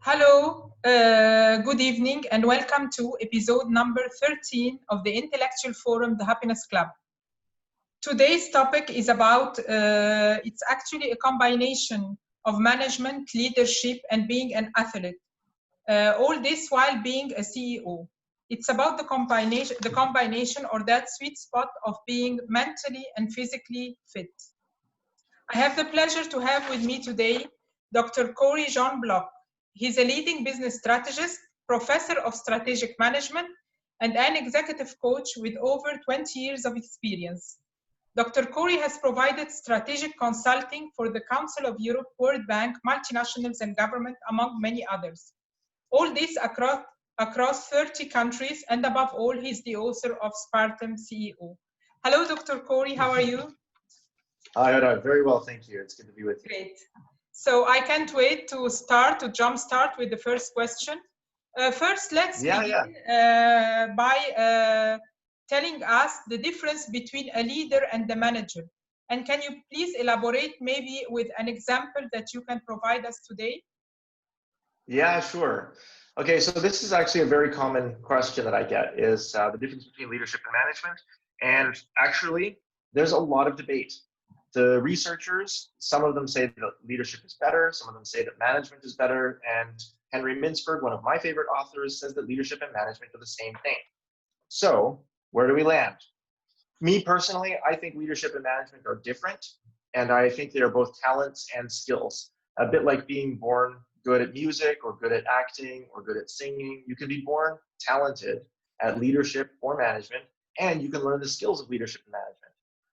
Hello, good evening, and welcome to episode number 13 of the Intellectual Forum, the Happiness Club. Today's topic is about, it's actually a combination of management, leadership, and being an athlete. All this while being a CEO. It's about the combination or that sweet spot of being mentally and physically fit. I have the pleasure to have with me today Dr. Corrie Block. He's a leading business strategist, professor of strategic management, and an executive coach with over 20 years of experience. Dr. Corrie has provided strategic consulting for the Council of Europe, World Bank, multinationals, and government, among many others. All this across 30 countries, and above all, he's the author of SPARTAN CEO. Hello, Dr. Corrie, how are you? Hi, very well, thank you. It's good to be with you. Great. So I can't wait to jumpstart with the first question. First, let's begin by telling us the difference between a leader and the manager. And can you please elaborate maybe with an example that you can provide us today? Yeah, sure. Okay, so this is actually a very common question that I get is the difference between leadership and management. And actually, there's a lot of debate. The researchers, some of them say that leadership is better, some of them say that management is better, and Henry Mintzberg, one of my favorite authors, says that leadership and management are the same thing. So, where do we land? Me personally, I think leadership and management are different, and I think they are both talents and skills. A bit like being born good at music or good at acting or good at singing. You can be born talented at leadership or management, and you can learn the skills of leadership and management.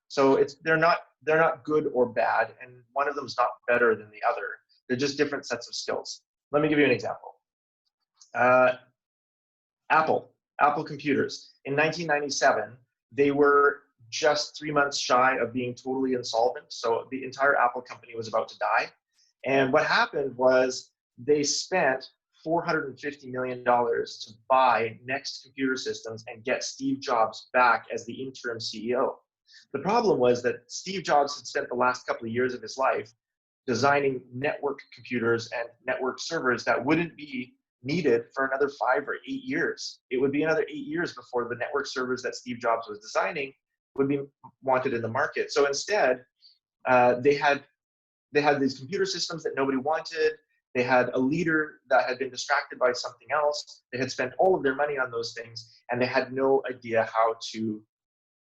So they're not good or bad, and one of them is not better than the other. They're just different sets of skills. Let me give you an example. Apple computers. In 1997, they were just 3 months shy of being totally insolvent. So the entire Apple company was about to die. And what happened was they spent $450 million to buy Next Computer Systems and get Steve Jobs back as the interim CEO. The problem was that Steve Jobs had spent the last couple of years of his life designing network computers and network servers that wouldn't be needed for another 5 or 8 years. It would be another 8 years before the network servers that Steve Jobs was designing would be wanted in the market. So instead, they had these computer systems that nobody wanted. They had a leader that had been distracted by something else. They had spent all of their money on those things, and they had no idea how to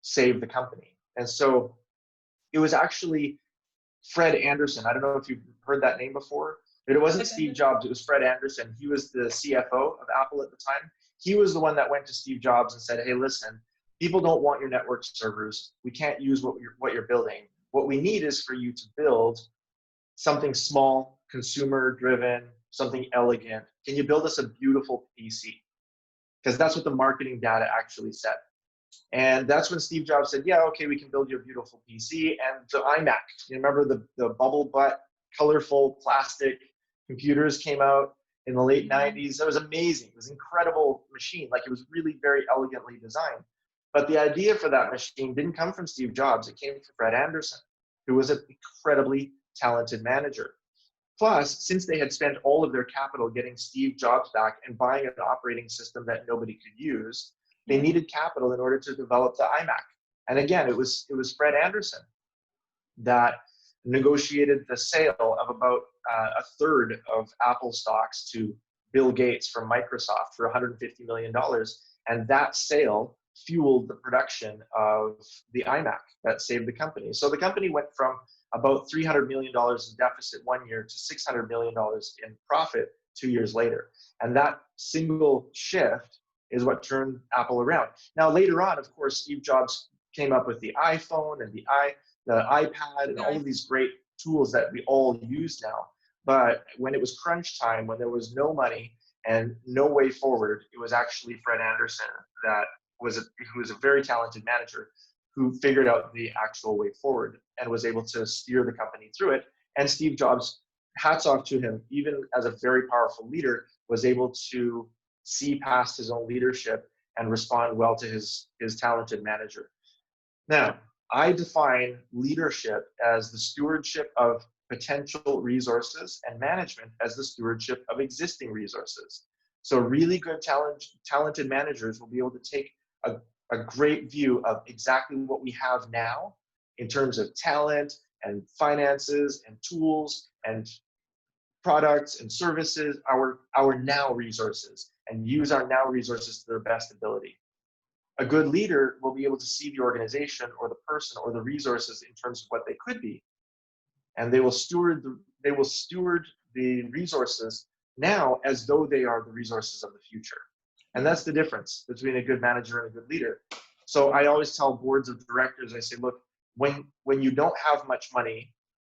save the company. And so it was actually Fred Anderson. I don't know if you've heard that name before, but it wasn't Steve Jobs, it was Fred Anderson. He was the CFO of Apple at the time. He was the one that went to Steve Jobs and said, hey, listen, people don't want your network servers. We can't use what you're building. What we need is for you to build something small, consumer-driven, something elegant. Can you build us a beautiful PC? Because that's what the marketing data actually said. And that's when Steve Jobs said, yeah, okay, we can build you a beautiful PC. And the iMac, you remember the bubble butt, colorful plastic computers came out in the late 90s. That was amazing. It was an incredible machine. Like, it was really very elegantly designed. But the idea for that machine didn't come from Steve Jobs. It came from Fred Anderson, who was an incredibly talented manager. Plus, since they had spent all of their capital getting Steve Jobs back and buying an operating system that nobody could use, they needed capital in order to develop the iMac. And again, it was Fred Anderson that negotiated the sale of about a third of Apple stocks to Bill Gates from Microsoft for $150 million. And that sale fueled the production of the iMac that saved the company. So the company went from about $300 million in deficit 1 year to $600 million in profit 2 years later. And that single shift is what turned Apple around. Now, later on, of course, Steve Jobs came up with the iPhone and the iPad and all of these great tools that we all use now. But when it was crunch time, when there was no money and no way forward, it was actually Fred Anderson who was a very talented manager who figured out the actual way forward and was able to steer the company through it. And Steve Jobs, hats off to him, even as a very powerful leader, was able to see past his own leadership and respond well to his talented manager. Now, I define leadership as the stewardship of potential resources and management as the stewardship of existing resources. So really good talented managers will be able to take a great view of exactly what we have now in terms of talent and finances and tools and products and services, our now resources, and use our now resources to their best ability. A good leader will be able to see the organization or the person or the resources in terms of what they could be, and they will steward the resources now as though they are the resources of the future. And that's the difference between a good manager and a good leader. So I always tell boards of directors, I say, look, when you don't have much money,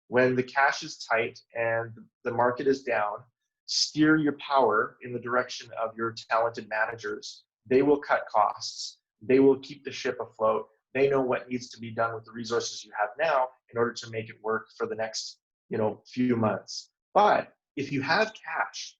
when the cash is tight and the market is down, steer your power in the direction of your talented managers. They will cut costs. They will keep the ship afloat. They know what needs to be done with the resources you have now in order to make it work for the next, few months. But if you have cash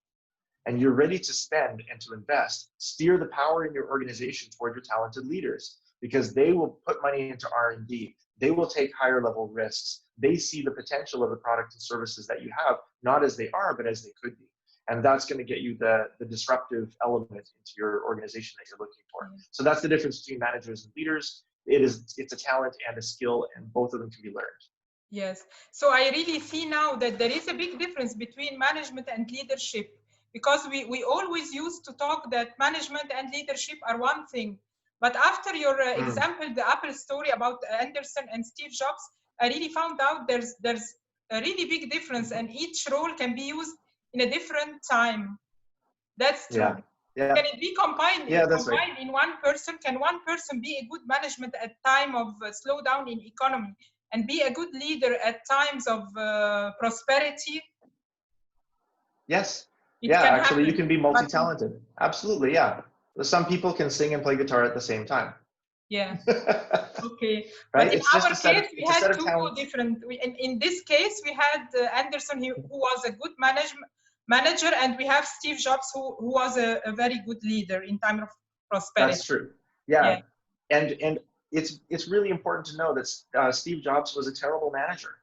and you're ready to spend and to invest, steer the power in your organization toward your talented leaders, because they will put money into R&D. They will take higher level risks. They see the potential of the product and services that you have, not as they are, but as they could be. And that's going to get you the disruptive element into your organization that you're looking for. So that's the difference between managers and leaders. It's a talent and a skill, and both of them can be learned. Yes. So I really see now that there is a big difference between management and leadership, because we always used to talk that management and leadership are one thing. But after your example, the Apple story about Anderson and Steve Jobs, I really found out there's a really big difference, and each role can be used in a different time. That's true. Yeah. Can it be combined, that's right. in one person? Can one person be a good management at time of slowdown in economy and be a good leader at times of prosperity? Yes. It yeah, can actually, happen. you can be multi-talented. Absolutely, yeah. Some people can sing and play guitar at the same time. Yeah. Okay. Right? But in It's just our case, we had two talents. different. In this case, we had Anderson, who was a good manager, and we have Steve Jobs, who was a very good leader in time of prosperity. That's true. Yeah. And it's really important to know that Steve Jobs was a terrible manager.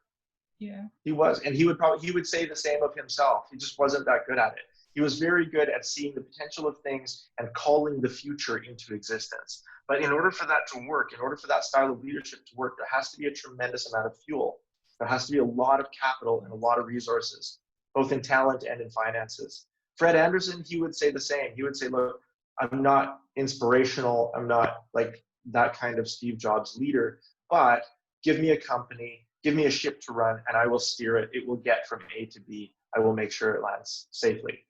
Yeah. He was, and he would say the same of himself. He just wasn't that good at it. He was very good at seeing the potential of things and calling the future into existence. But in order for that to work, in order for that style of leadership to work, there has to be a tremendous amount of fuel. There has to be a lot of capital and a lot of resources, both in talent and in finances. Fred Anderson, he would say the same. He would say, look, I'm not inspirational. I'm not like that kind of Steve Jobs leader, but give me a company, give me a ship to run, and I will steer it. It will get from A to B. I will make sure it lands safely.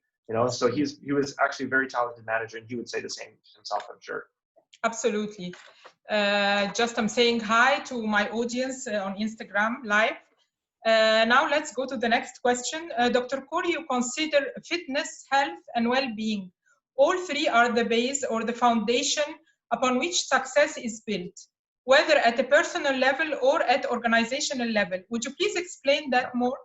So he was actually a very talented manager, and he would say the same himself, I'm sure. Absolutely. Just I'm saying hi to my audience on Instagram Live. Now let's go to the next question. Dr. Corrie, you consider fitness, health, and well-being. All three are the base or the foundation upon which success is built, whether at a personal level or at organizational level. Would you please explain that more?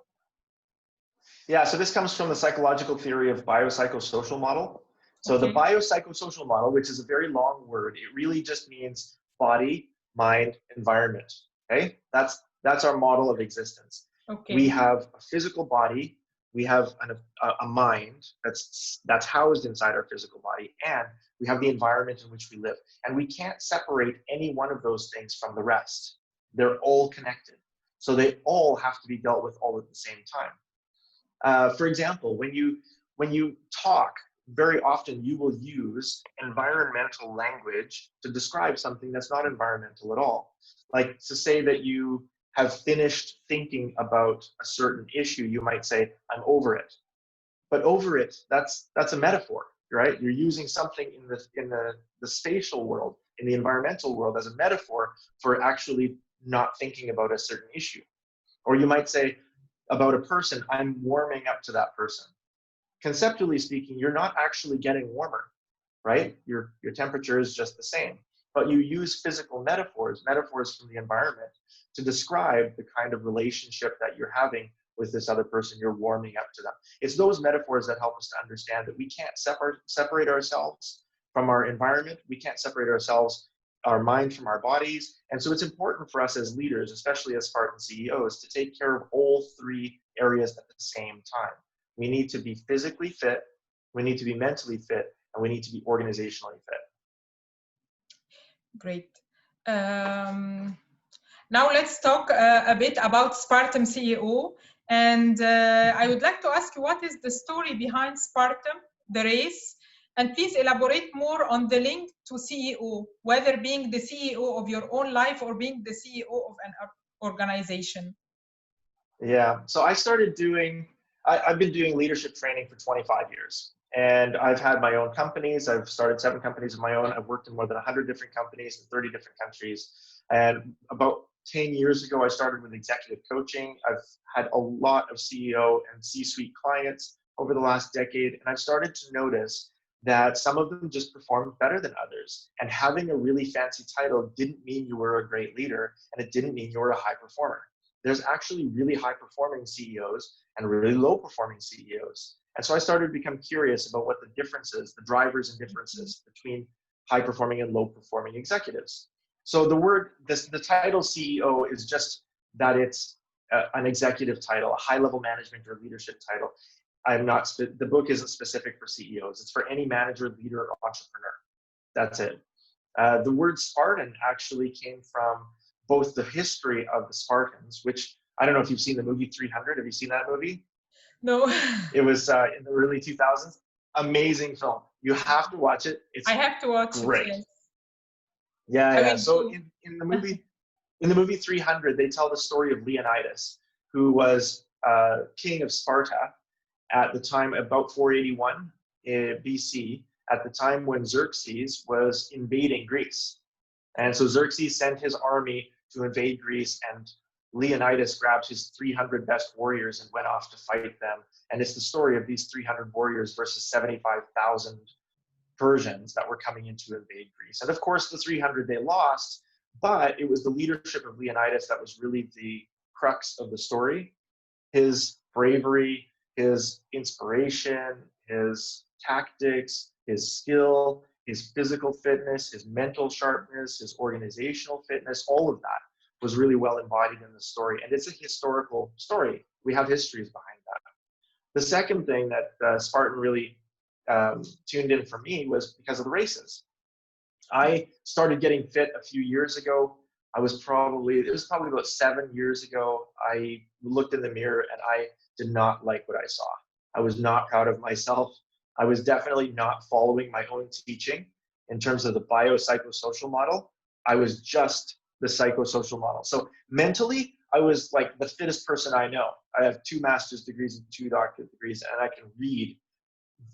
Yeah, so this comes from the psychological theory of biopsychosocial model. So the biopsychosocial model, which is a very long word, it really just means body, mind, environment. Okay, that's our model of existence. Okay. We have a physical body, we have a mind that's housed inside our physical body, and we have the environment in which we live. And we can't separate any one of those things from the rest. They're all connected. So they all have to be dealt with all at the same time. For example, when you talk, very often you will use environmental language to describe something that's not environmental at all. Like to say that you have finished thinking about a certain issue, you might say, I'm over it. But over it, that's a metaphor, right? You're using something in the spatial world, in the environmental world, as a metaphor for actually not thinking about a certain issue. Or you might say about a person, I'm warming up to that person. Conceptually speaking, you're not actually getting warmer, right? Your temperature is just the same. But you use physical metaphors from the environment, to describe the kind of relationship that you're having with this other person. You're warming up to them. It's those metaphors that help us to understand that we can't separate ourselves from our environment. We can't separate ourselves our mind from our bodies. And so it's important for us as leaders, especially as Spartan CEOs, to take care of all three areas at the same time. We need to be physically fit, we need to be mentally fit, and we need to be organizationally fit. Great. Now let's talk a bit about Spartan CEO. And I would like to ask you, what is the story behind Spartan, the race? And please elaborate more on the link to CEO, whether being the CEO of your own life or being the CEO of an organization. Yeah, so I've been doing leadership training for 25 years. And I've had my own companies. I've started 7 companies of my own. I've worked in more than 100 different companies in 30 different countries. And about 10 years ago, I started with executive coaching. I've had a lot of CEO and C-suite clients over the last decade. And I've started to notice that some of them just performed better than others. And having a really fancy title didn't mean you were a great leader, and it didn't mean you were a high performer. There's actually really high-performing CEOs and really low-performing CEOs. And so I started to become curious about what the differences, the drivers and differences between high-performing and low-performing executives. So the title CEO is just that it's an executive title, a high-level management or leadership title. The book isn't specific for CEOs. It's for any manager, leader, or entrepreneur. That's it. The word Spartan actually came from both the history of the Spartans, which I don't know if you've seen the movie 300. Have you seen that movie? No. It was in the early 2000s. Amazing film. You have to watch it. It's I have to watch great. it. Yes. Yeah. So in the movie 300, they tell the story of Leonidas, who was king of Sparta at the time, about 481 BC, at the time when Xerxes was invading Greece. And so Xerxes sent his army to invade Greece, and Leonidas grabbed his 300 best warriors and went off to fight them. And it's the story of these 300 warriors versus 75,000 Persians that were coming in to invade Greece. And of course, the 300 they lost, but it was the leadership of Leonidas that was really the crux of the story. His bravery, his inspiration, his tactics, his skill, his physical fitness, his mental sharpness, his organizational fitness, all of that was really well embodied in the story. And it's a historical story. We have histories behind that. The second thing that Spartan really tuned in for me was because of the races. I started getting fit a few years ago. It was probably about 7 years ago. I looked in the mirror and I did not like what I saw. I was not proud of myself. I was definitely not following my own teaching in terms of the biopsychosocial model. I was just the psychosocial model. So mentally, I was like the fittest person I know. I have 2 master's degrees and 2 doctorate degrees, and I can read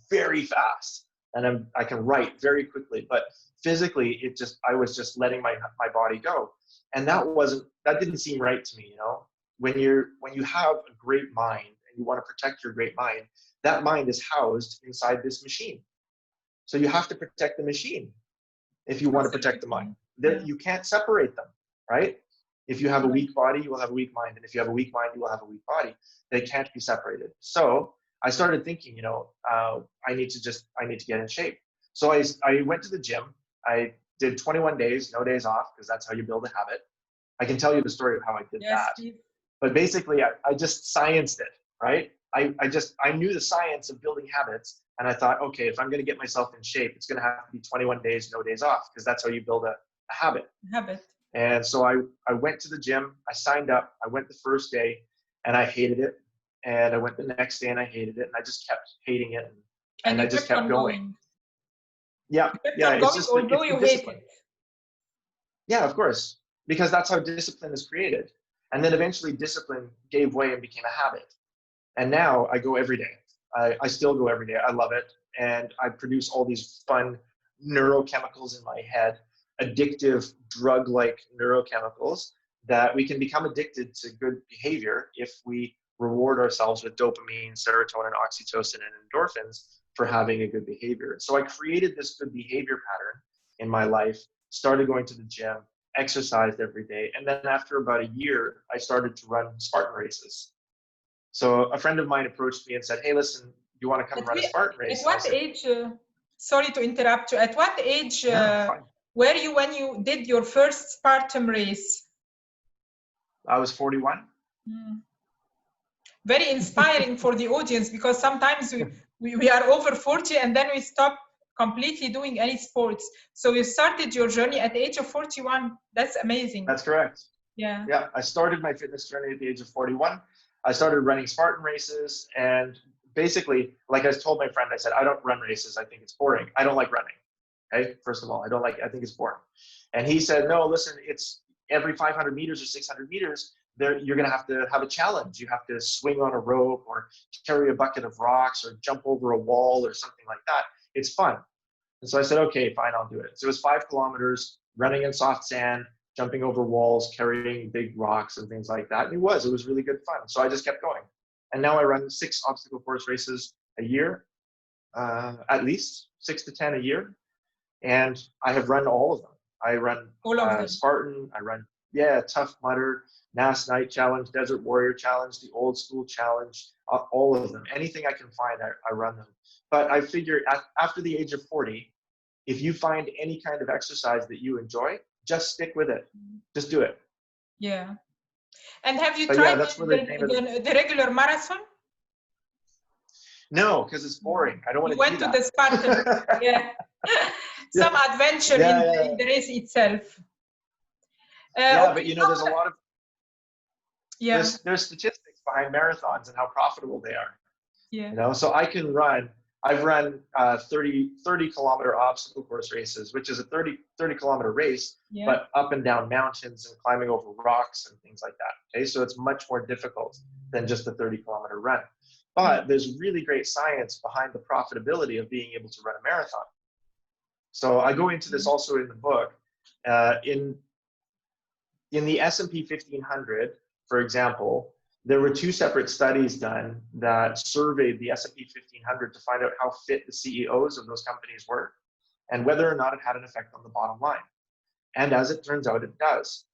very fast, and I can write very quickly. But physically, I was just letting my body go, and that didn't seem right to me. You know, when you have a great mind and you want to protect your great mind, that mind is housed inside this machine. So you have to protect the machine if you want to protect the mind. You can't separate them, right? If you have a weak body, you will have a weak mind. And if you have a weak mind, you will have a weak body. They can't be separated. So I started thinking, I need to get in shape. So I went to the gym. I did 21 days, no days off, because that's how you build a habit. I can tell you the story of how I did that. Steve. But basically, I just scienced it, right? I knew the science of building habits. And I thought, okay, if I'm going to get myself in shape, it's going to have to be 21 days, no days off, because that's how you build a habit. And so I went to the gym, I signed up, I went the first day and I hated it. And I went the next day and I hated it. And I just kept hating it. And I just kept going. Yeah. It's just although you hate it. Yeah, of course. Because that's how discipline is created. And then eventually discipline gave way and became a habit. And now I go every day. I still go every day. I love it. And I produce all these fun neurochemicals in my head, addictive drug-like neurochemicals that we can become addicted to good behavior if we reward ourselves with dopamine, serotonin, oxytocin, and endorphins for having a good behavior. So I created this good behavior pattern in my life, started going to the gym, exercised every day. And then after about a year, I started to run Spartan races. So a friend of mine approached me and said, hey, listen, do you want to come run a Spartan race? At what age, sorry to interrupt you, at what age were you when you did your first Spartan race? I was 41. Very inspiring for the audience, because sometimes we are over 40 and then we stop completely doing any sports. So you started your journey at the age of 41. That's amazing. That's correct. Yeah. Yeah, I started my fitness journey at the age of 41. I started running Spartan races, and basically, like I told my friend, I said, I don't run races. I think it's boring. I don't like running. Okay, first of all, I think it's boring. And he said, no, listen, it's every 500 meters or 600 meters, you're going to have a challenge. You have to swing on a rope or carry a bucket of rocks or jump over a wall or something like that. It's fun. And so I said, okay, fine, I'll do it. So it was 5 kilometers running in soft sand, jumping over walls, carrying big rocks and things like that. And it was really good fun. So I just kept going. And now I run 6 obstacle course races a year, at least 6 to 10 a year. And I have run all of them. I run all of them. Spartan, I run, Tough Mudder, NAS Night Challenge, Desert Warrior Challenge, the Old School Challenge, all of them. Anything I can find, I run them. But I figure after the age of 40, if you find any kind of exercise that you enjoy, just stick with it. Just do it. Yeah. And have you tried the regular marathon? No, because it's boring. I don't want to do that. You went to the Spartan. Yeah. Some adventure in the race itself. But there's a lot of there's statistics behind marathons and how profitable they are. Yeah. So I've run 30 kilometer obstacle course races, which is a 30 kilometer race, but up and down mountains and climbing over rocks and things like that. Okay, so it's much more difficult than just a 30 kilometer run. But there's really great science behind the profitability of being able to run a marathon. So I go into this also in the book. In the S&P 1500, for example, there were 2 separate studies done that surveyed the S&P 1500 to find out how fit the CEOs of those companies were and whether or not it had an effect on the bottom line. And as it turns out, it does.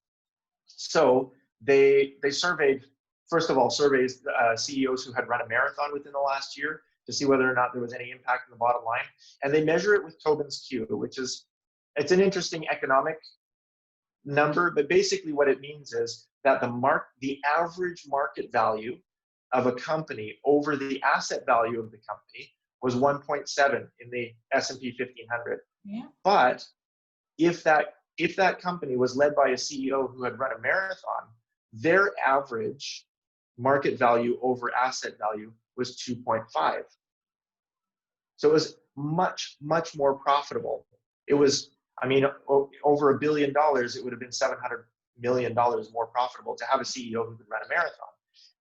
So they surveyed, first of all, CEOs who had run a marathon within the last year to see whether or not there was any impact on the bottom line. And they measure it with Tobin's Q, it's an interesting economic number, but basically what it means is that the average market value of a company over the asset value of the company was 1.7 in the S&P 1500. Yeah. But if that company was led by a CEO who had run a marathon, their average market value over asset value was 2.5. So it was much, much more profitable. It was, over $1 billion, it would have been $700 million more profitable to have a CEO who could run a marathon.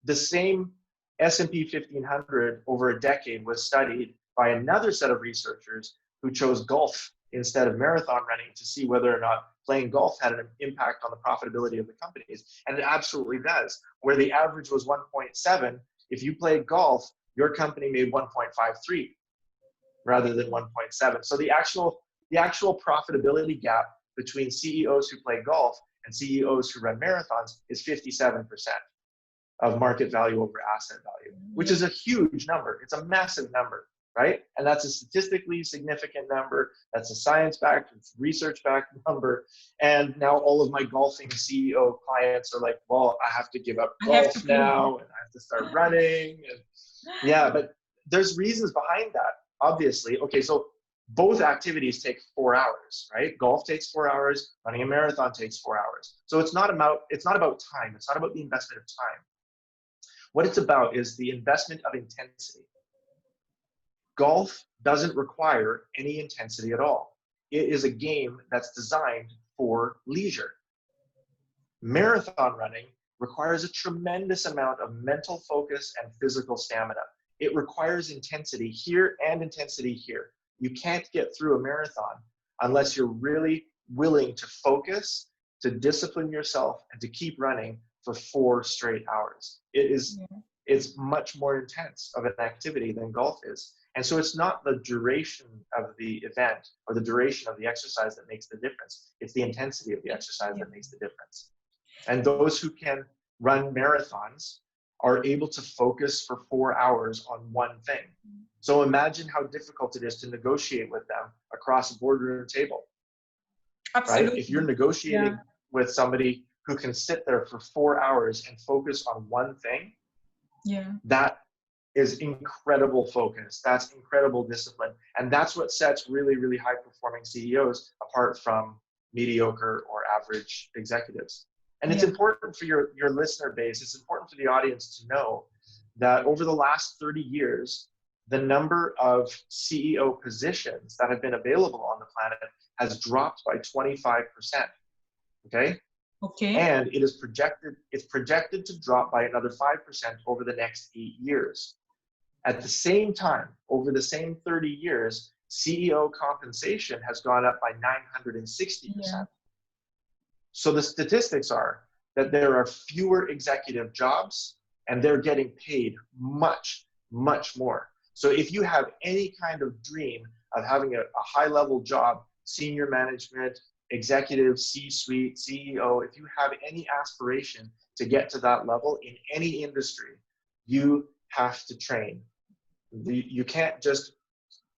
The same S&P 1500 over a decade was studied by another set of researchers who chose golf instead of marathon running to see whether or not playing golf had an impact on the profitability of the companies. And it absolutely does. Where the average was 1.7, if you played golf, your company made 1.53 rather than 1.7. So the actual profitability gap between CEOs who play golf and CEOs who run marathons is 57% of market value over asset value, which is a huge number. It's a massive number, right? And that's a statistically significant number. That's a science-backed, research-backed number. And now all of my golfing CEO clients are like, well, I have to give up golf now, and I have to start running. And but there's reasons behind that, obviously. Okay, so both activities take 4 hours, right? Golf takes 4 hours, running a marathon takes 4 hours. So it's not about time. It's not about the investment of time. What it's about is the investment of intensity. Golf doesn't require any intensity at all. It is a game that's designed for leisure. Marathon running requires a tremendous amount of mental focus and physical stamina. It requires intensity here and intensity here. You can't get through a marathon unless you're really willing to focus, to discipline yourself, and to keep running for 4 straight hours. It's much more intense of an activity than golf is. And so it's not the duration of the event or the duration of the exercise that makes the difference. It's the intensity of the exercise that makes the difference. And those who can run marathons are able to focus for 4 hours on one thing. So imagine how difficult it is to negotiate with them across a boardroom table. Absolutely. right? If you're negotiating with somebody who can sit there for 4 hours and focus on one thing, that is incredible focus. That's incredible discipline. And that's what sets really, really high performing CEOs apart from mediocre or average executives. And it's important for your listener base, it's important for the audience to know that over the last 30 years, the number of CEO positions that have been available on the planet has dropped by 25%. Okay? And it's projected to drop by another 5% over the next 8 years. At the same time, over the same 30 years, CEO compensation has gone up by 960%. So the statistics are that there are fewer executive jobs and they're getting paid much, much more. So if you have any kind of dream of having a high-level job, senior management, executive, C-suite, CEO, if you have any aspiration to get to that level in any industry, you have to train. You can't just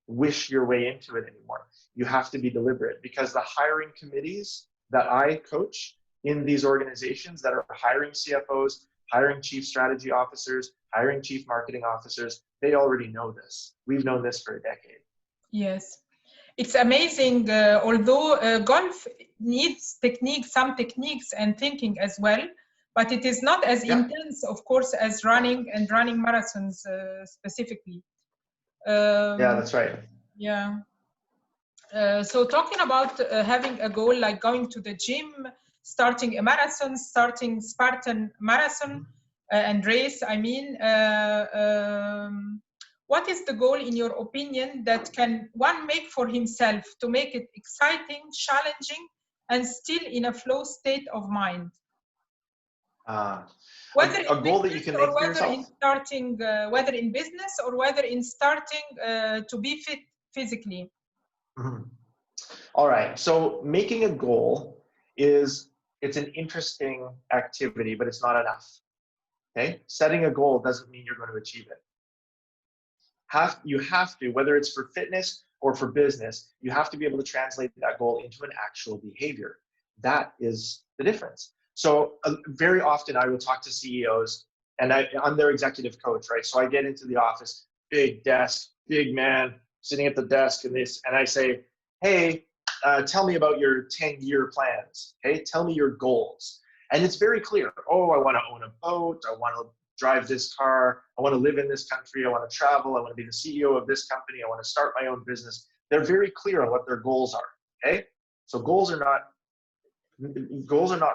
wish your way into it anymore. You have to be deliberate, because the hiring committees that I coach in these organizations that are hiring CFOs, hiring chief strategy officers, hiring chief marketing officers, they already know this. We've known this for a decade. Yes. It's amazing, although golf needs some techniques and thinking as well, but it is not as intense, of course, as running marathons specifically. Yeah, that's right. Yeah. So talking about having a goal like going to the gym, starting a marathon, starting Spartan marathon and race, I mean, what is the goal, in your opinion, that can one make for himself to make it exciting, challenging, and still in a flow state of mind? Whether a goal that you can make for yourself? Whether in business or whether in starting to be fit physically. All right. So making a goal it's an interesting activity, but it's not enough. Okay. Setting a goal doesn't mean you're going to achieve it. You have to, whether it's for fitness or for business, you have to be able to translate that goal into an actual behavior. That is the difference. So very often I will talk to CEOs, and I'm their executive coach, right? So I get into the office, big desk, big man sitting at the desk, and I say, hey, tell me about your 10-year plans. Okay, tell me your goals. And it's very clear. Oh, I want to own a boat. I want to drive this car. I want to live in this country. I want to travel. I want to be the CEO of this company. I want to start my own business. They're very clear on what their goals are. Okay, so goals are not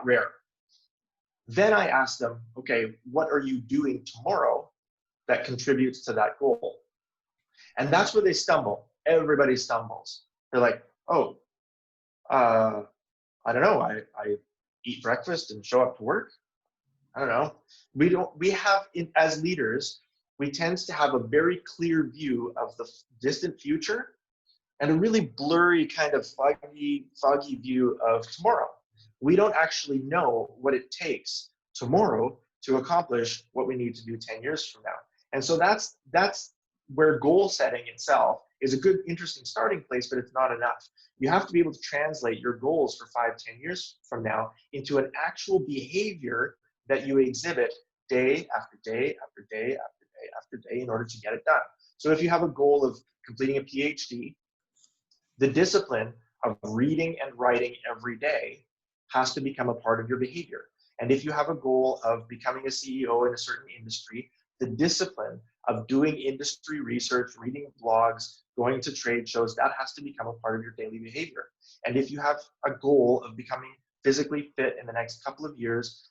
rare. Then I ask them, okay, what are you doing tomorrow that contributes to that goal? And that's where they stumble. Everybody stumbles. They're like, oh, I don't know. I eat breakfast and show up to work. I don't know. As leaders, we tend to have a very clear view of the distant future and a really blurry kind of foggy view of tomorrow. We don't actually know what it takes tomorrow to accomplish what we need to do 10 years from now. And so that's where goal setting itself is a good, interesting starting place, but it's not enough. You have to be able to translate your goals for 5-10 years from now into an actual behavior that you exhibit day after day after day after day after day in order to get it done. So if you have a goal of completing a PhD, the discipline of reading and writing every day has to become a part of your behavior. And if you have a goal of becoming a CEO in a certain industry, the discipline of doing industry research, reading blogs, going to trade shows, that has to become a part of your daily behavior. And if you have a goal of becoming physically fit in the next couple of years,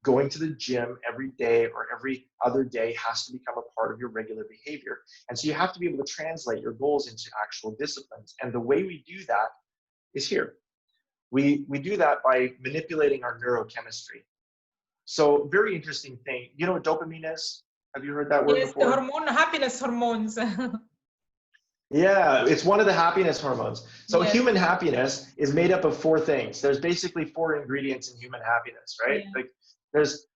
going to the gym every day or every other day has to become a part of your regular behavior. And so you have to be able to translate your goals into actual disciplines. And the way we do that is here. We do that by manipulating our neurochemistry. So very interesting thing. You know what dopamine is? Have you heard that word before? Yes, the hormone, happiness hormones. Yeah, it's one of the happiness hormones. So human happiness is made up of 4 things. There's basically 4 ingredients in human happiness, right? Yeah. Like there's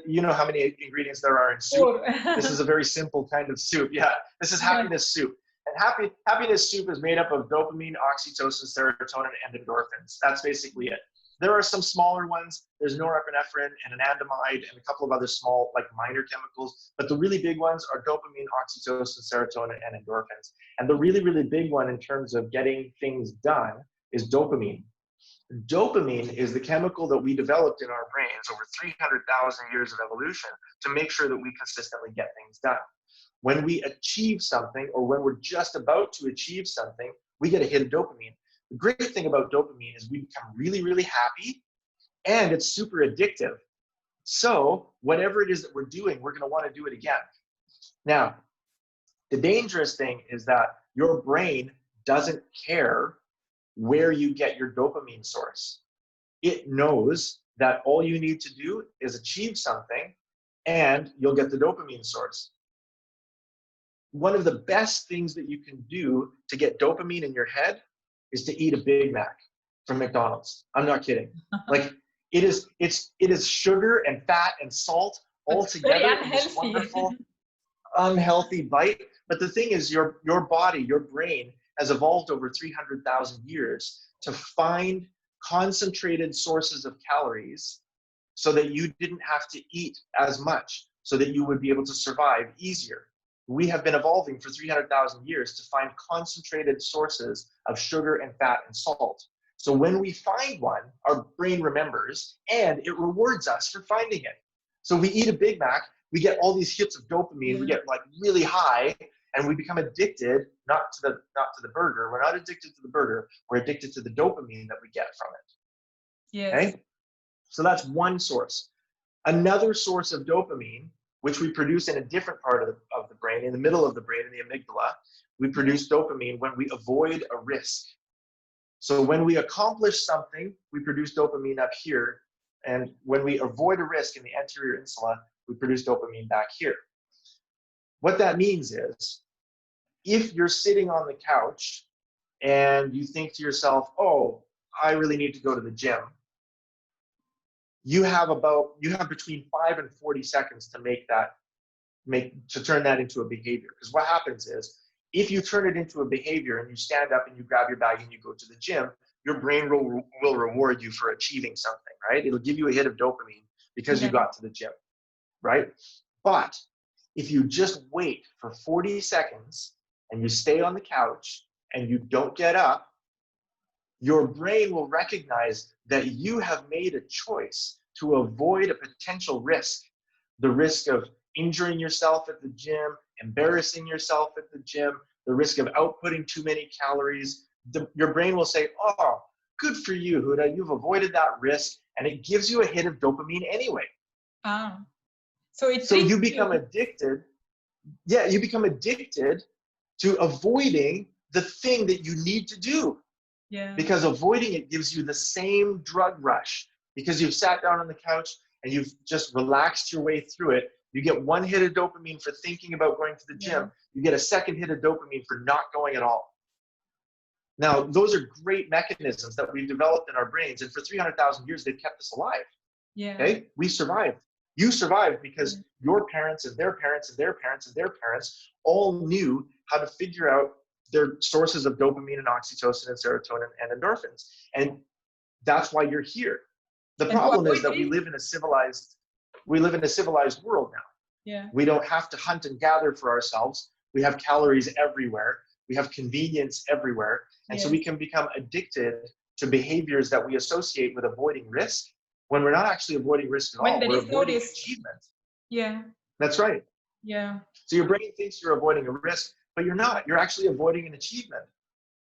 you know how many ingredients there are in soup. This is a very simple kind of soup. Yeah, this is happiness soup. And happiness soup is made up of dopamine, oxytocin, serotonin, and endorphins. That's basically it. There are some smaller ones. There's norepinephrine and anandamide and a couple of other small, like minor chemicals. But the really big ones are dopamine, oxytocin, serotonin, and endorphins. And the really, really big one in terms of getting things done is dopamine. Dopamine is the chemical that we developed in our brains over 300,000 years of evolution to make sure that we consistently get things done. When we achieve something, or when we're just about to achieve something, we get a hit of dopamine. The great thing about dopamine is we become really, really happy, and it's super addictive. So whatever it is that we're doing, we're going to want to do it again. Now, the dangerous thing is that your brain doesn't care where you get your dopamine source. It knows that all you need to do is achieve something, and you'll get the dopamine source. One of the best things that you can do to get dopamine in your head is to eat a Big Mac from McDonald's. I'm not kidding. Like it is sugar and fat and salt all together in this wonderful, unhealthy bite. But the thing is, your body, your brain has evolved over 300,000 years to find concentrated sources of calories so that you didn't have to eat as much, so that you would be able to survive easier. We have been evolving for 300,000 years to find concentrated sources of sugar and fat and salt. So when we find one, our brain remembers, and it rewards us for finding it. So we eat a Big Mac, we get all these hits of dopamine, we get like really high, and we become addicted, not to the burger. We're not addicted to the burger, we're addicted to the dopamine that we get from it. Yes. Okay? So that's one source. Another source of dopamine, which we produce in a different part of the brain, in the middle of the brain, in the amygdala, we produce dopamine when we avoid a risk. So when we accomplish something, we produce dopamine up here. And when we avoid a risk in the anterior insula, we produce dopamine back here. What that means is, if you're sitting on the couch and you think to yourself, oh, I really need to go to the gym, you have between 5 and 40 seconds to turn that into a behavior. Because what happens is, if you turn it into a behavior and you stand up and you grab your bag and you go to the gym, your brain will reward you for achieving something, right? It'll give you a hit of dopamine because you got to the gym, right? But if you just wait for 40 seconds and you stay on the couch and you don't get up, your brain will recognize that you have made a choice to avoid a potential risk. The risk of injuring yourself at the gym, embarrassing yourself at the gym, the risk of outputting too many calories. Your brain will say, oh, good for you, Huda, you've avoided that risk, and it gives you a hit of dopamine anyway. So you become addicted. Yeah, you become addicted to avoiding the thing that you need to do. Yeah. Because avoiding it gives you the same drug rush. Because you've sat down on the couch and you've just relaxed your way through it. You get one hit of dopamine for thinking about going to the gym. You get a second hit of dopamine for not going at all. Now, those are great mechanisms that we've developed in our brains. And for 300,000 years, they've kept us alive. Yeah. Okay? We survived. You survived because your parents and their parents and their parents and their parents all knew how to figure out their sources of dopamine and oxytocin and serotonin and endorphins. And that's why you're here. The problem is that we live in a civilized world now. Yeah. We don't have to hunt and gather for ourselves. We have calories everywhere. We have convenience everywhere. And so we can become addicted to behaviors that we associate with avoiding risk when we're not actually avoiding risk at all. We're avoiding achievement. Yeah. That's right. Yeah. So your brain thinks you're avoiding a risk, but you're not. You're actually avoiding an achievement.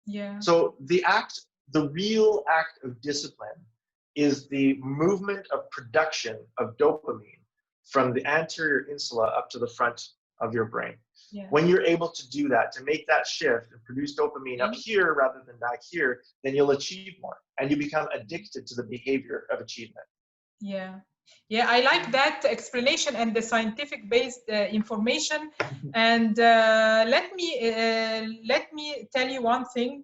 Yeah. So the real act of discipline is the movement of production of dopamine from the anterior insula up to the front of your brain. Yeah. When you're able to do that, to make that shift and produce dopamine up here rather than back here, then you'll achieve more and you become addicted to the behavior of achievement. Yeah. Yeah, I like that explanation and the scientific based information. And let me tell you one thing.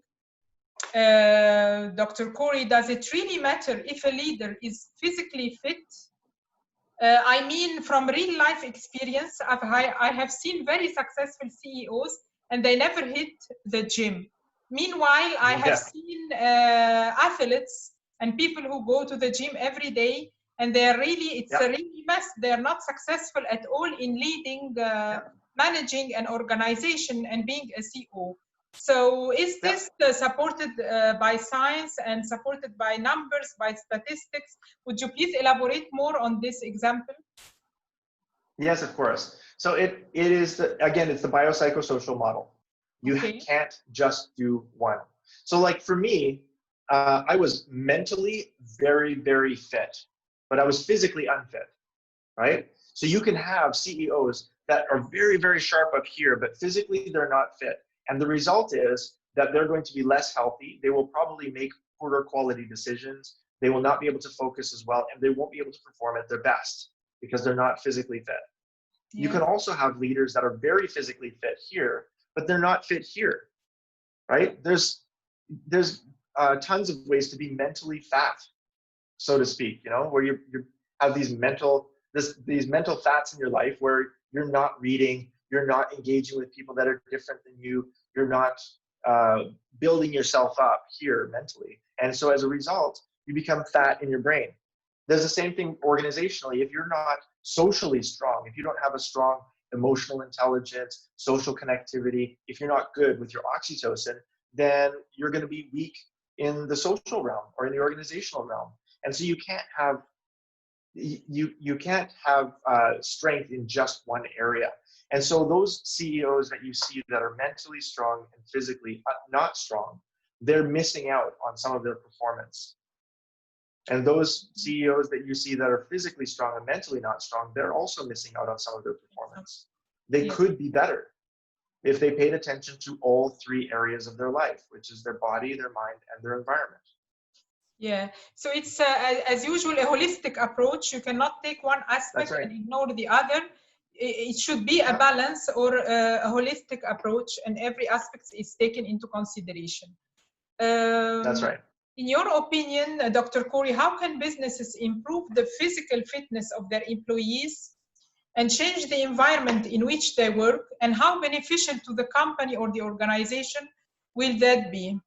Dr. Corrie, does it really matter if a leader is physically fit? I mean, from real life experience, I have seen very successful CEOs and they never hit the gym. Meanwhile, I have seen athletes and people who go to the gym every day, and they're really, it's a really mess. They're not successful at all in leading, managing an organization and being a CEO. So is this supported by science and supported by numbers, by statistics? Would you please elaborate more on this example? Yes, of course. So it is, again, it's the biopsychosocial model. You can't just do one. So like for me, I was mentally very, very fit, but I was physically unfit, right? So you can have CEOs that are very, very sharp up here, but physically they're not fit. And the result is that they're going to be less healthy. They will probably make poorer quality decisions. They will not be able to focus as well, and they won't be able to perform at their best because they're not physically fit. Yeah. You can also have leaders that are very physically fit here, but they're not fit here, right? There's tons of ways to be mentally fat, so to speak, you know, where you have these mental fats in your life where you're not reading, you're not engaging with people that are different than you, you're not building yourself up here mentally. And so as a result, you become fat in your brain. There's the same thing organizationally. If you're not socially strong, if you don't have a strong emotional intelligence, social connectivity, if you're not good with your oxytocin, then you're going to be weak in the social realm or in the organizational realm. And so you can't have strength in just one area. And so those CEOs that you see that are mentally strong and physically not strong, they're missing out on some of their performance. And those CEOs that you see that are physically strong and mentally not strong, they're also missing out on some of their performance. They could be better if they paid attention to all three areas of their life, which is their body, their mind, and their environment. Yeah, so it's as usual a holistic approach. You cannot take one aspect and ignore the other. It should be a balance or a holistic approach, and every aspect is taken into consideration. That's right. In your opinion, Dr. Corrie, how can businesses improve the physical fitness of their employees and change the environment in which they work, and how beneficial to the company or the organization will that be?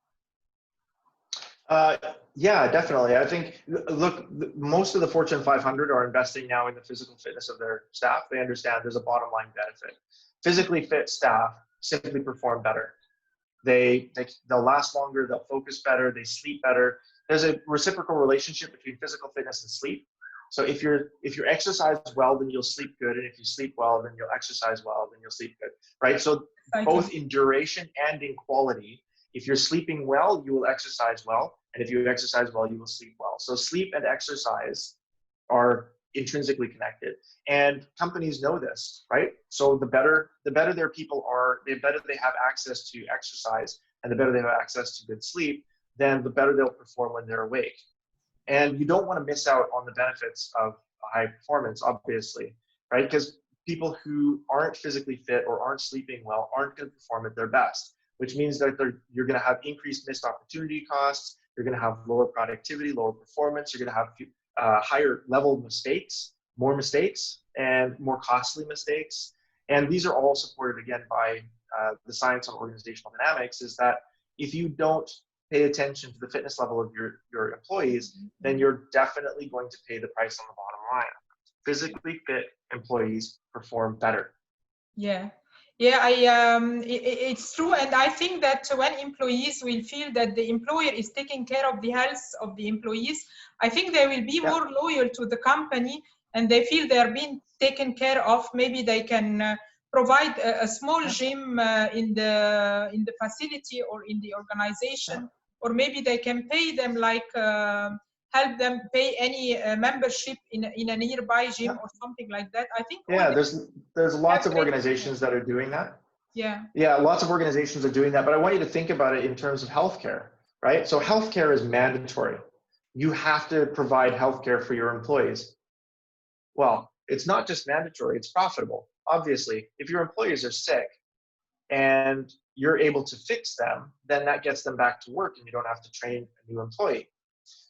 Yeah, definitely. I think, look, most of the Fortune 500 are investing now in the physical fitness of their staff. They understand there's a bottom line benefit. Physically fit staff simply perform better. They'll last longer, they'll focus better, they sleep better. There's a reciprocal relationship between physical fitness and sleep. So if you exercise well, then you'll sleep good. And if you sleep well, then you'll exercise well, then you'll sleep good, right? So both in duration and in quality, if you're sleeping well, you will exercise well. And if you exercise well, you will sleep well. So sleep and exercise are intrinsically connected. And companies know this, right? So the better their people are, the better they have access to exercise, and the better they have access to good sleep, then the better they'll perform when they're awake. And you don't want to miss out on the benefits of high performance, obviously, right? Because people who aren't physically fit or aren't sleeping well aren't going to perform at their best, which means that you're going to have increased missed opportunity costs. You're going to have lower productivity, lower performance. You're going to have higher level mistakes, more mistakes, and more costly mistakes. And these are all supported, again, by the science on organizational dynamics, is that if you don't pay attention to the fitness level of your employees, then you're definitely going to pay the price on the bottom line. Physically fit employees perform better. Yeah. Yeah, it's true. And I think that when employees will feel that the employer is taking care of the health of the employees, I think they will be more loyal to the company, and they feel they're being taken care of. Maybe they can provide a small gym in the facility or in the organization, or maybe they can pay them like help them pay any membership in a nearby gym or something like that. I think there's lots of organizations that are doing that. Yeah, lots of organizations are doing that, but I want you to think about it in terms of healthcare, right? So healthcare is mandatory. You have to provide healthcare for your employees. Well, it's not just mandatory, it's profitable. Obviously, if your employees are sick and you're able to fix them, then that gets them back to work and you don't have to train a new employee.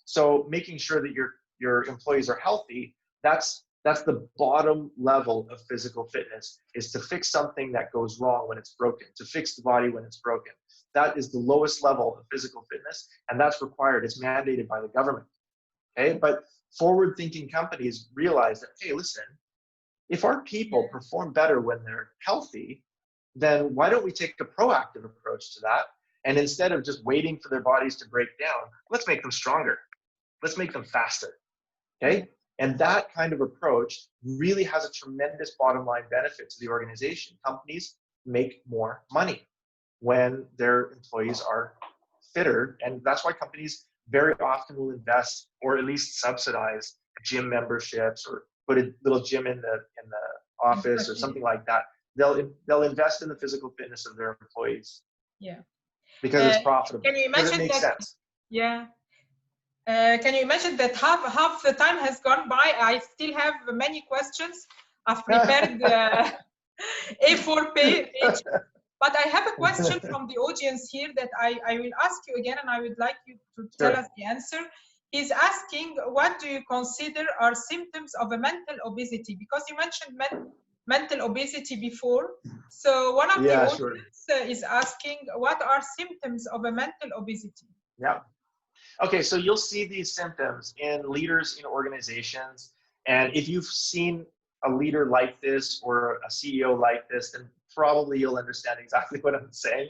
So making sure that your employees are healthy, that's That's the bottom level of physical fitness, is to fix something that goes wrong when it's broken, to fix the body when it's broken. That is the lowest level of physical fitness, and that's required. It's mandated by the government. Okay, but forward-thinking companies realize that, hey, listen, if our people perform better when they're healthy, then why don't we take a proactive approach to that? And instead of just waiting for their bodies to break down, let's make them stronger. Let's make them faster. Okay? And that kind of approach really has a tremendous bottom line benefit to the organization. Companies make more money when their employees are fitter. And that's why companies very often will invest or at least subsidize gym memberships or put a little gym in the office or something like that. They'll invest in the physical fitness of their employees. Yeah. Because it's profitable. Can you imagine it makes sense. Yeah. Can you imagine that half the time has gone by? I still have many questions. I've prepared A4 page, but I have a question from the audience here that I will ask you again, and I would like you to tell us the answer. He's asking, what do you consider are symptoms of a mental obesity? Because you mentioned mental obesity before. So one of the audience is asking, what are symptoms of a mental obesity? Yeah. Okay, so you'll see these symptoms in leaders in organizations. And if you've seen a leader like this or a CEO like this, then probably you'll understand exactly what I'm saying.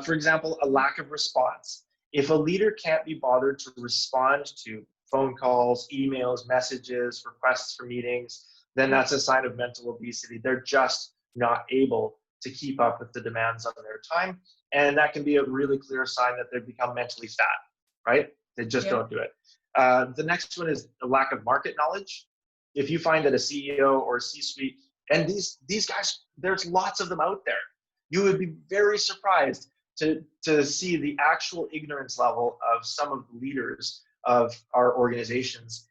For example, a lack of response. If a leader can't be bothered to respond to phone calls, emails, messages, requests for meetings, then that's a sign of mental obesity. They're just not able to keep up with the demands on their time. And that can be a really clear sign that they've become mentally fat, right? They just don't do it. The next one is a lack of market knowledge. If you find that a CEO or a C-suite, and these guys, there's lots of them out there, you would be very surprised to see the actual ignorance level of some of the leaders of our organizations.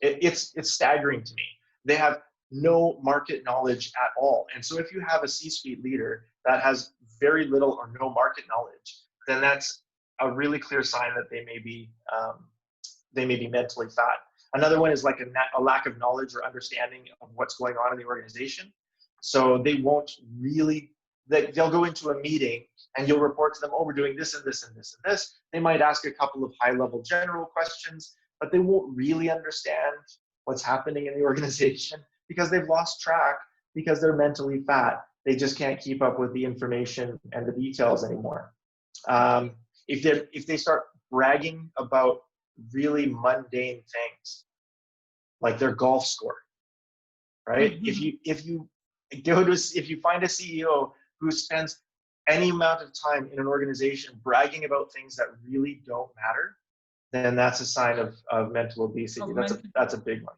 It's staggering to me. They have no market knowledge at all. And so if you have a C-suite leader that has very little or no market knowledge, then that's a really clear sign that they may be mentally fat. Another one is like a lack of knowledge or understanding of what's going on in the organization. So they won't really, they'll go into a meeting and you'll report to them, oh, we're doing this and this and this and this. They might ask a couple of high-level general questions, but they won't really understand what's happening in the organization because they've lost track, because they're mentally fat. They just can't keep up with the information and the details anymore. If they start bragging about really mundane things, like their golf score, right? If you find a CEO who spends any amount of time in an organization bragging about things that really don't matter, then that's a sign of mental obesity. That's a big one.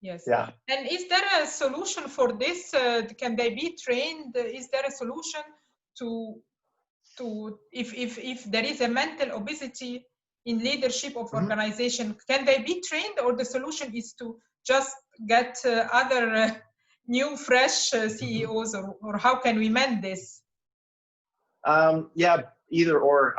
Yes. Yeah. And is there a solution for this? Can they be trained? Is there a solution to if there is a mental obesity in leadership of organization, can they be trained, or the solution is to just get other new fresh CEOs, or how can we mend this? Yeah, either or.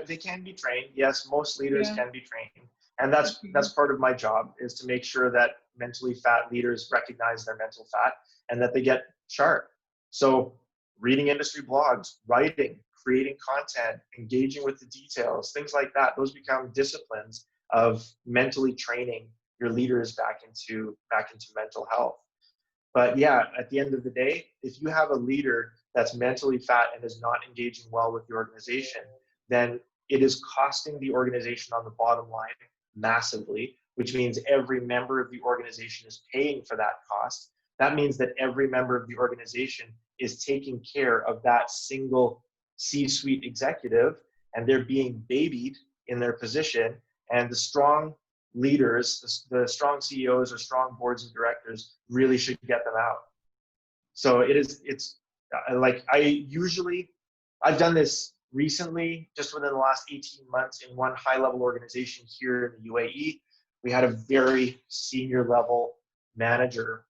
They can be trained. Yes, most leaders can be trained, and that's part of my job, is to make sure that mentally fat leaders recognize their mental fat and that they get sharp. So reading industry blogs, writing, creating content, engaging with the details, things like that, those become disciplines of mentally training your leaders back into mental health. But yeah, at the end of the day, if you have a leader that's mentally fat and is not engaging well with the organization, then it is costing the organization on the bottom line massively, which means every member of the organization is paying for that cost. That means that every member of the organization is taking care of that single C-suite executive, and they're being babied in their position. And the strong leaders, the strong CEOs or strong boards of directors really should get them out. So it's like, I've done this recently, just within the last 18 months, in one high-level organization here in the UAE. We had a very senior level manager.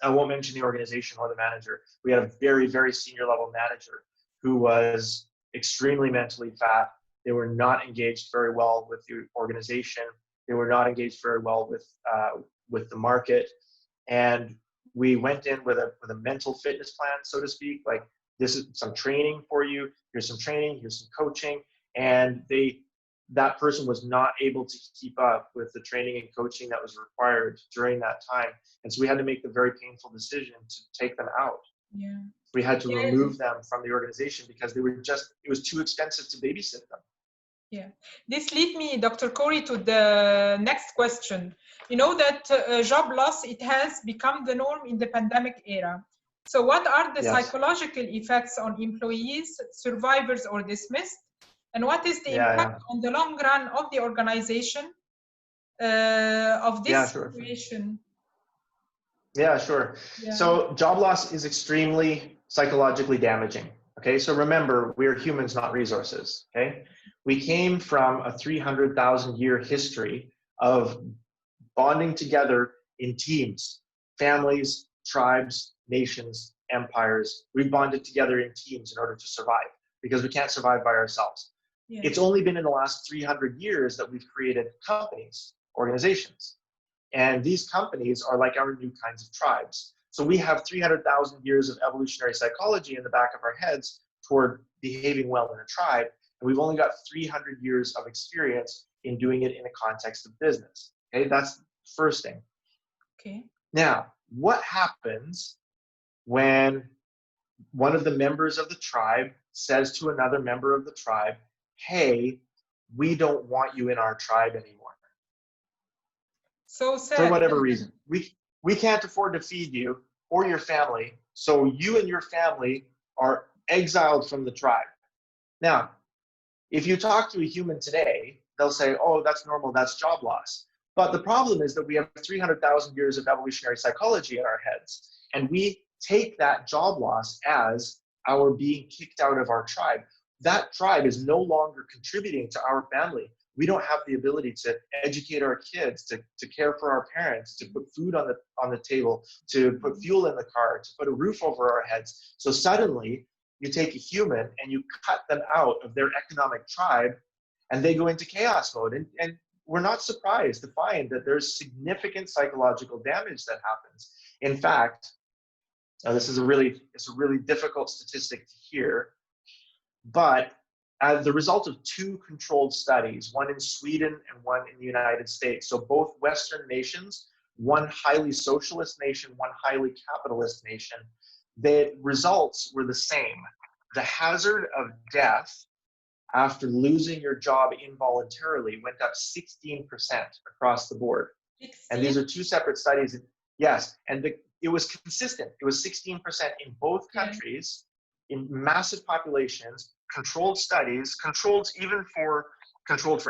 I won't mention the organization or the manager. We had a very, very senior level manager who was extremely mentally fat. They were not engaged very well with the organization. They were not engaged very well with the market. and we went in with a mental fitness plan, so to speak. Like, this is some training for you. Here's some training. Here's some coaching. And that person was not able to keep up with the training and coaching that was required during that time. And so we had to make the very painful decision to take them out. Yeah. We had to remove them from the organization because it was too expensive to babysit them. Yeah, this leads me, Dr. Corrie, to the next question. You know that job loss, it has become the norm in the pandemic era. So what are the psychological effects on employees, survivors or dismissed? And what is the impact on the long run of the organization of this situation? Yeah, sure. Yeah. So job loss is extremely psychologically damaging. Okay, so remember, we're humans, not resources. Okay, we came from a 300,000-year history of bonding together in teams, families, tribes, nations, empires. We bonded together in teams in order to survive because we can't survive by ourselves. Yeah. It's only been in the last 300 years that we've created companies, organizations. And these companies are like our new kinds of tribes. So we have 300,000 years of evolutionary psychology in the back of our heads toward behaving well in a tribe. And we've only got 300 years of experience in doing it in a context of business. Okay, that's the first thing. Okay. Now, what happens when one of the members of the tribe says to another member of the tribe, hey, we don't want you in our tribe anymore? So sad. For whatever reason. We can't afford to feed you or your family, so you and your family are exiled from the tribe. Now, if you talk to a human today, they'll say, oh, that's normal, that's job loss. But the problem is that we have 300,000 years of evolutionary psychology in our heads, and we take that job loss as our being kicked out of our tribe. That tribe is no longer contributing to our family. We don't have the ability to educate our kids, to care for our parents, to put food on the table, to put fuel in the car, to put a roof over our heads. So suddenly you take a human and you cut them out of their economic tribe and they go into chaos mode. And we're not surprised to find that there's significant psychological damage that happens. In fact, now it's a really difficult statistic to hear, but as the result of two controlled studies, one in Sweden and one in the United States, so both Western nations, one highly socialist nation, one highly capitalist nation, the results were the same. The hazard of death after losing your job involuntarily went up 16% across the board. 16? And these are two separate studies. Yes, and it was consistent. It was 16% in both countries, in massive populations, controlled studies, controlled for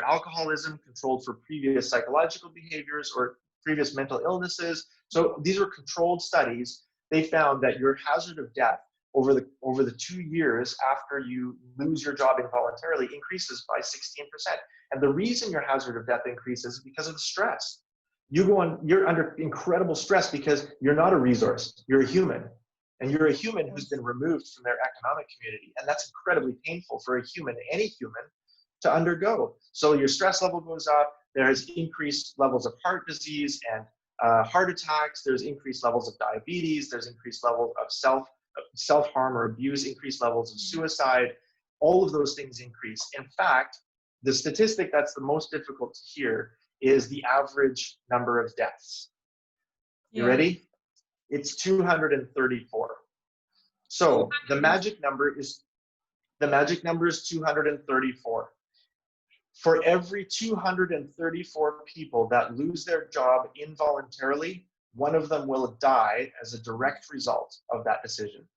alcoholism, controlled for previous psychological behaviors or previous mental illnesses. So these were controlled studies. They found that your hazard of death over the 2 years after you lose your job involuntarily increases by 16%. And the reason your hazard of death increases is because of the stress. You're under incredible stress because you're not a resource, you're a human. And you're a human who's been removed from their economic community. And that's incredibly painful for a human, any human, to undergo. So your stress level goes up, there's increased levels of heart disease and heart attacks, there's increased levels of diabetes, there's increased levels of self-harm or abuse, increased levels of suicide, all of those things increase. In fact, the statistic that's the most difficult to hear is the average number of deaths. You ready? It's 234. So the magic number is 234. For every 234 people that lose their job involuntarily, one of them will die as a direct result of that decision.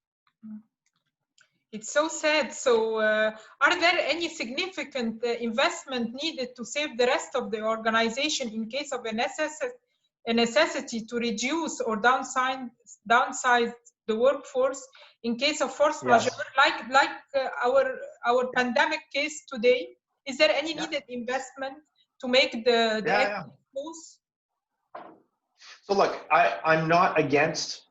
It's so sad. So are there any significant investment needed to save the rest of the organization in case of a necessity to reduce or downsize the workforce in case of force majeure, like our pandemic case today? Is there any needed investment to make the close? So look, I'm not against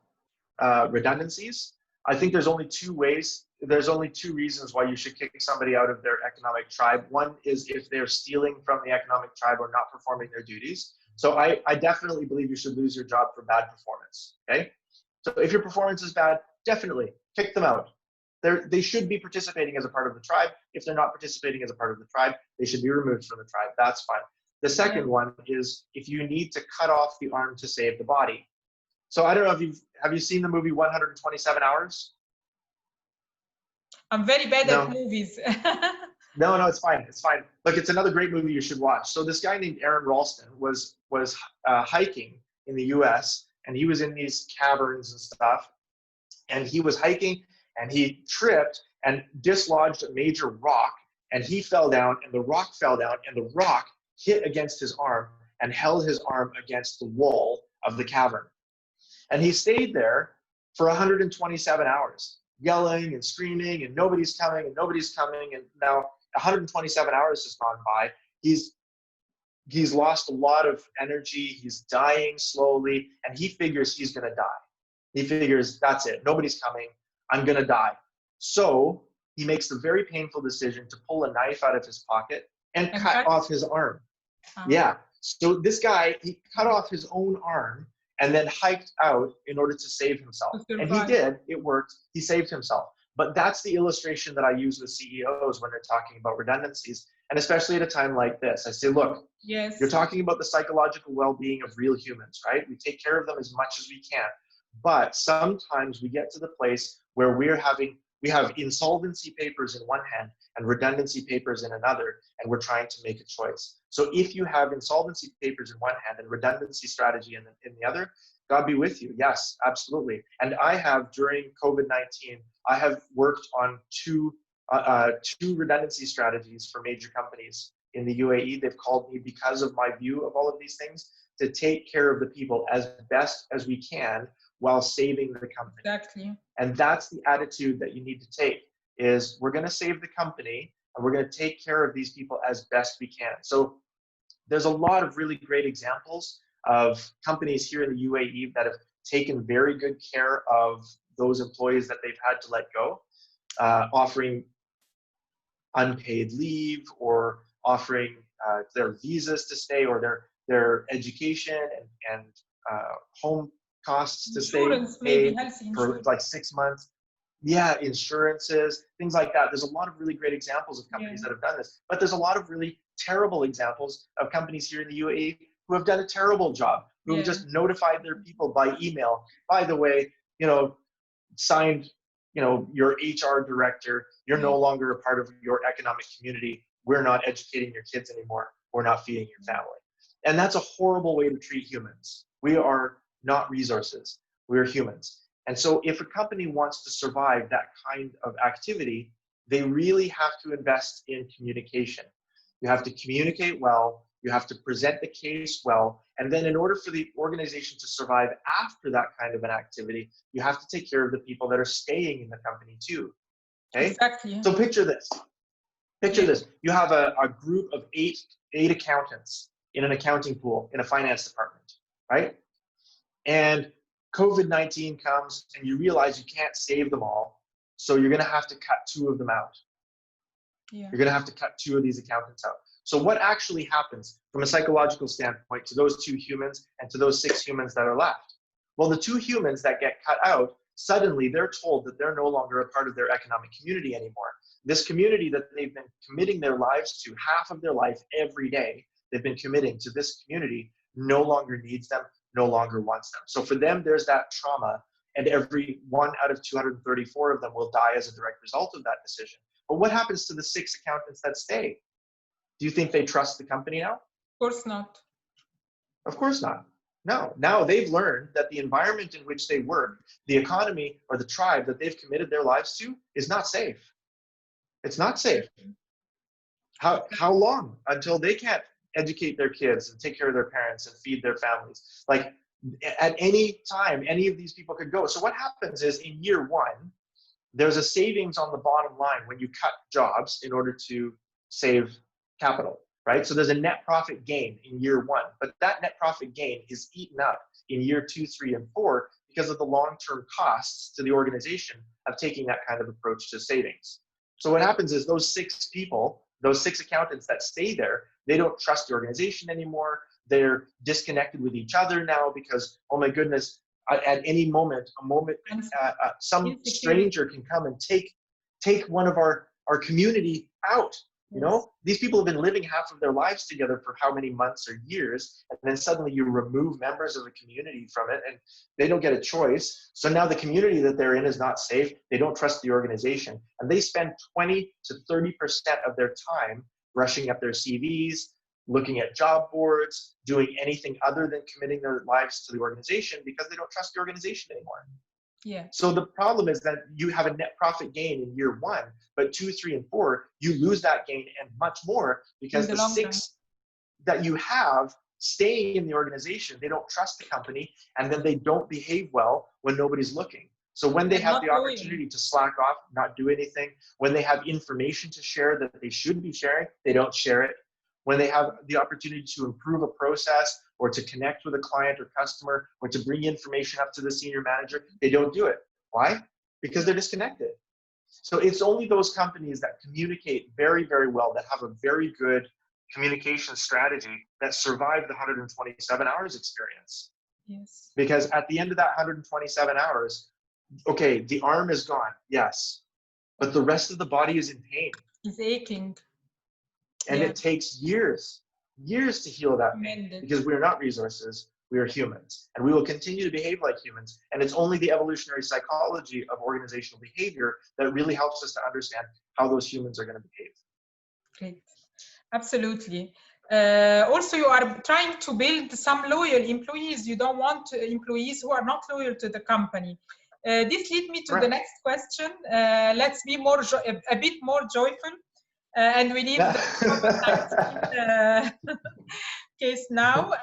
redundancies. I think there's only two ways. There's only two reasons why you should kick somebody out of their economic tribe. One is if they're stealing from the economic tribe or not performing their duties. So I definitely believe you should lose your job for bad performance, okay? So if your performance is bad, definitely kick them out. They should be participating as a part of the tribe. If they're not participating as a part of the tribe, they should be removed from the tribe. That's fine. The second one is if you need to cut off the arm to save the body. So I don't know if have you seen the movie 127 Hours? I'm very bad at movies. No, it's fine. It's fine. Look, it's another great movie you should watch. So this guy named Aaron Ralston was hiking in the U.S. and he was in these caverns and stuff. And he was hiking and he tripped and dislodged a major rock. And he fell down and the rock fell down and the rock hit against his arm and held his arm against the wall of the cavern. And he stayed there for 127 hours, yelling and screaming, and nobody's coming, and nobody's coming. And now 127 hours has gone by. He's lost a lot of energy. He's dying slowly, and he figures he's going to die. He figures, that's it. Nobody's coming. I'm going to die. So he makes the very painful decision to pull a knife out of his pocket and cut off his arm. Yeah. So this guy, he cut off his own arm and then hiked out in order to save himself. And he did. It worked. He saved himself. But that's the illustration that I use with CEOs when they're talking about redundancies, and especially at a time like this. I say, look, you're talking about the psychological well-being of real humans, right? We take care of them as much as we can. But sometimes we get to the place where we have insolvency papers in one hand and redundancy papers in another, and we're trying to make a choice. So if you have insolvency papers in one hand and redundancy strategy in the other, God be with you. Yes, absolutely. And I have, during COVID-19, I have worked on two redundancy strategies for major companies in the UAE. They've called me because of my view of all of these things to take care of the people as best as we can while saving the company. Exactly. And that's the attitude that you need to take, is we're going to save the company and we're going to take care of these people as best we can. So there's a lot of really great examples of companies here in the UAE that have taken very good care of those employees that they've had to let go, offering unpaid leave or offering their visas to stay or their education and home costs to insurance, stay paid for insurance. like 6 months. Yeah, insurances, things like that. There's a lot of really great examples of companies that have done this, but there's a lot of really terrible examples of companies here in the UAE who have done a terrible job, who have just notified their people by email. By the way, signed, your HR director, you're no longer a part of your economic community. We're not educating your kids anymore. We're not feeding your family. And that's a horrible way to treat humans. We are not resources. We're humans. And so if a company wants to survive that kind of activity, they really have to invest in communication. You have to communicate well. You have to present the case well. And then in order for the organization to survive after that kind of an activity, you have to take care of the people that are staying in the company too. Okay? Exactly. So picture this. Picture this. You have a group of eight accountants in an accounting pool in a finance department, right? And COVID-19 comes and you realize you can't save them all. So you're going to have to cut 2 of them out. You're going to have to cut 2 of these accountants out. So what actually happens from a psychological standpoint to those 2 humans and to those 6 humans that are left? Well, the 2 humans that get cut out, suddenly they're told that they're no longer a part of their economic community anymore. This community that they've been committing their lives to, half of their life every day, they've been committing to this community, no longer needs them, no longer wants them. So for them, there's that trauma, and every 1 out of 234 of them will die as a direct result of that decision. But what happens to the 6 accountants that stay? Do you think they trust the company now? Of course not. Of course not. No. Now they've learned that the environment in which they work, the economy or the tribe that they've committed their lives to is not safe. It's not safe. How long until they can't educate their kids and take care of their parents and feed their families? Like at any time, any of these people could go. So what happens is in year 1, there's a savings on the bottom line when you cut jobs in order to save capital, right? So there's a net profit gain in year 1, but that net profit gain is eaten up in year 2, 3, and 4 because of the long-term costs to the organization of taking that kind of approach to savings. So what happens is those 6 people, those 6 accountants that stay there, they don't trust the organization anymore. They're disconnected with each other now because, oh my goodness, at any moment, some stranger can come and take one of our community out. You know, these people have been living half of their lives together for how many months or years, and then suddenly you remove members of the community from it, and they don't get a choice. So now the community that they're in is not safe. They don't trust the organization, and they spend 20 to 30% of their time brushing up their CVs, looking at job boards, doing anything other than committing their lives to the organization because they don't trust the organization anymore. Yeah. So the problem is that you have a net profit gain in year 1, but 2, 3, and 4, you lose that gain and much more because the 6 that you have stay in the organization. They don't trust the company, and then they don't behave well when nobody's looking. So when they have the opportunity to slack off, not do anything, when they have information to share that they should be sharing, they don't share it. When they have the opportunity to improve a process or to connect with a client or customer or to bring information up to the senior manager, they don't do it. Why? Because they're disconnected. So it's only those companies that communicate very, very well, that have a very good communication strategy, that survive the 127 hours experience. Yes. Because at the end of that 127 hours, okay, the arm is gone, yes, but the rest of the body is in pain. It's aching. And it takes years to heal that pain, because we're not resources, we are humans, and we will continue to behave like humans. And it's only the evolutionary psychology of organizational behavior that really helps us to understand how those humans are going to behave. Great, absolutely. Also, you are trying to build some loyal employees. You don't want employees who are not loyal to the company. This leads me to the next question. Let's be a bit more joyful. And we leave the COVID-19 case now.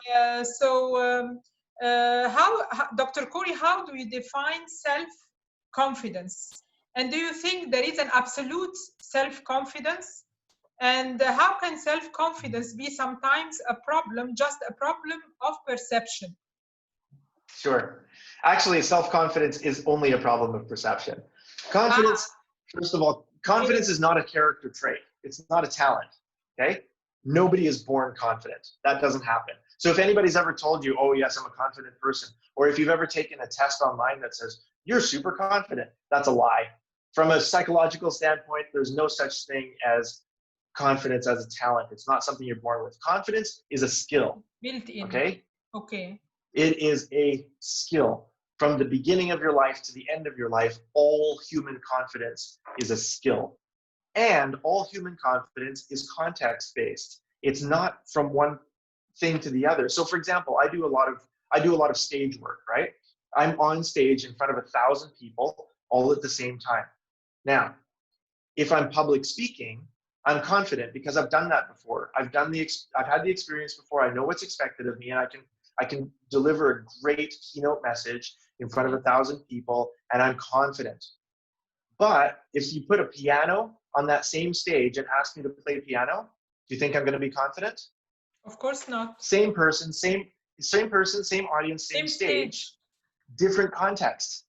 Dr. Corrie, how do you define self-confidence? And do you think there is an absolute self-confidence? And how can self-confidence be sometimes a problem, just a problem of perception? Sure. Actually, self-confidence is only a problem of perception. Confidence, first of all, confidence is not a character trait. It's not a talent, okay? Nobody is born confident. That doesn't happen. So if anybody's ever told you, oh yes, I'm a confident person, or if you've ever taken a test online that says, you're super confident, that's a lie. From a psychological standpoint, there's no such thing as confidence as a talent. It's not something you're born with. Confidence is a skill. Built in. Okay? Okay. It is a skill. From the beginning of your life to the end of your life, all human confidence is a skill. And all human confidence is context-based. It's not from one thing to the other. So for example, I do a lot of stage work, right? I'm on stage in front of 1,000 people all at the same time. Now, if I'm public speaking, I'm confident because I've done that before. I've had the experience before. I know what's expected of me, and I can deliver a great keynote message in front of 1,000 people, and I'm confident. But if you put a piano on that same stage and ask me to play piano, do you think I'm going to be confident? Of course not. Same person, same audience, same stage, different context,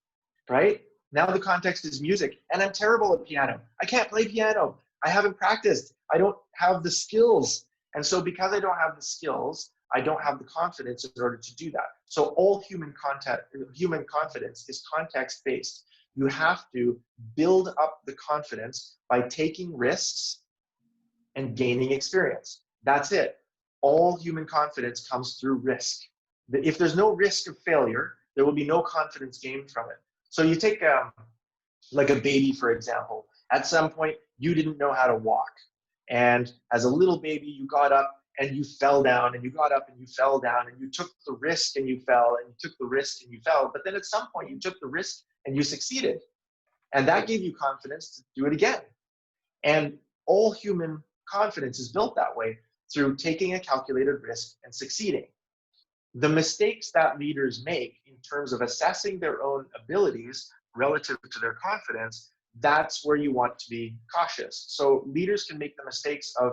right? Now the context is music, and I'm terrible at piano. I can't play piano. I haven't practiced. I don't have the skills. And so because I don't have the skills, I don't have the confidence in order to do that. So all human confidence is context-based. You have to build up the confidence by taking risks and gaining experience. That's it. All human confidence comes through risk. If there's no risk of failure, there will be no confidence gained from it. So you take like a baby, for example. At some point, you didn't know how to walk. And as a little baby, you got up and you fell down, and you got up and you fell down, and you took the risk and you fell, and you took the risk and you fell. But then at some point, you took the risk and you succeeded. And that gave you confidence to do it again. And all human confidence is built that way, through taking a calculated risk and succeeding. The mistakes that leaders make in terms of assessing their own abilities relative to their confidence, that's where you want to be cautious. So leaders can make the mistakes of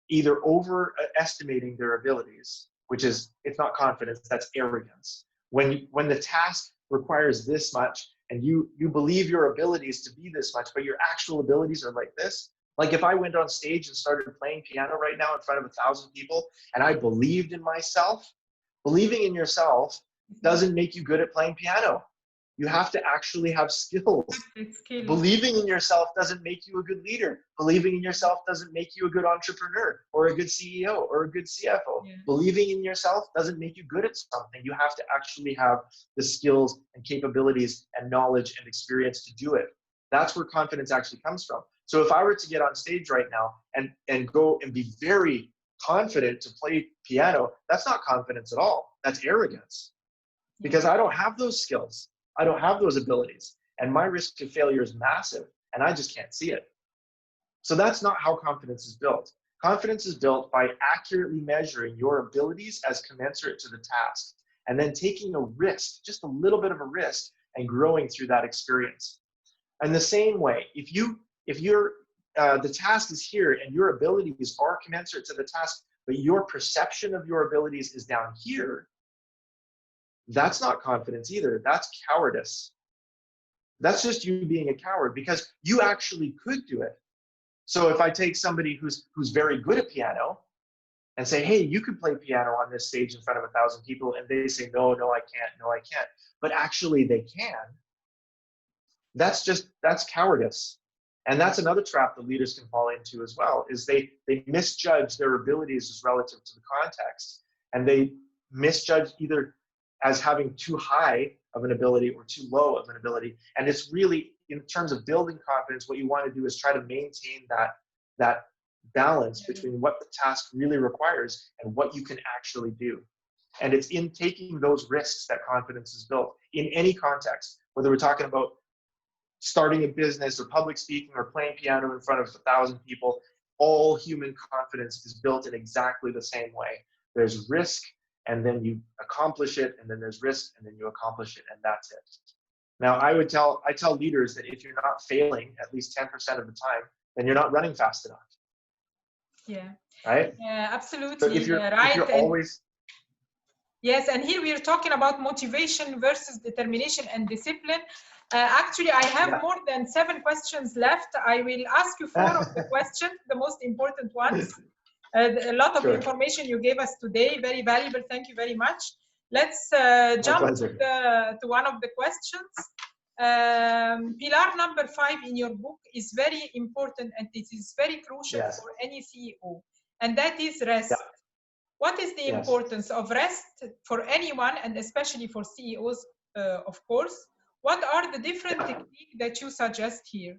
either overestimating their abilities, which is, it's not confidence, that's arrogance. When the task requires this much and you believe your abilities to be this much, but your actual abilities are like this, Like if I went on stage and started playing piano right now in front of 1,000 people and I believed in myself, believing in yourself doesn't make you good at playing piano. You have to actually have skills. Believing in yourself doesn't make you a good leader. Believing in yourself doesn't make you a good entrepreneur or a good CEO or a good CFO. Yeah. Believing in yourself doesn't make you good at something. You have to actually have the skills and capabilities and knowledge and experience to do it. That's where confidence actually comes from. So if I were to get on stage right now and go and be very confident to play piano, that's not confidence at all. That's arrogance. Because I don't have those skills. I don't have those abilities. And my risk of failure is massive, and I just can't see it. So that's not how confidence is built. Confidence is built by accurately measuring your abilities as commensurate to the task, and then taking a risk, just a little bit of a risk, and growing through that experience. And the same way, if the task is here and your abilities are commensurate to the task, but your perception of your abilities is down here, that's not confidence either. That's cowardice. That's just you being a coward because you actually could do it. So if I take somebody who's very good at piano and say, hey, you could play piano on this stage in front of 1,000 people, and they say, no, I can't, but actually they can, that's cowardice. And that's another trap that leaders can fall into as well, is they misjudge their abilities as relative to the context, and they misjudge either as having too high of an ability or too low of an ability. And it's really, in terms of building confidence, what you want to do is try to maintain that balance between what the task really requires and what you can actually do. And it's in taking those risks that confidence is built in any context, whether we're talking about starting a business or public speaking or playing piano in front of 1,000 people. All human confidence is built in exactly the same way. There's risk, and then you accomplish it, and then there's risk, and then you accomplish it, and that's it. Now, I tell leaders that if you're not failing at least 10% of the time, then you're not running fast enough. Yeah. Right? Yeah, absolutely. So if you're always... Yes, and here we are talking about motivation versus determination and discipline. Actually, I have more than 7 questions left. I will ask you 4 of the questions, the most important ones. A lot of information you gave us today, very valuable. Thank you very much. Let's jump to one of the questions. Pillar number 5 in your book is very important, and it is very crucial for any CEO, and that is rest. Yeah. What is the importance of rest for anyone, and especially for CEOs, of course? What are the different techniques that you suggest here?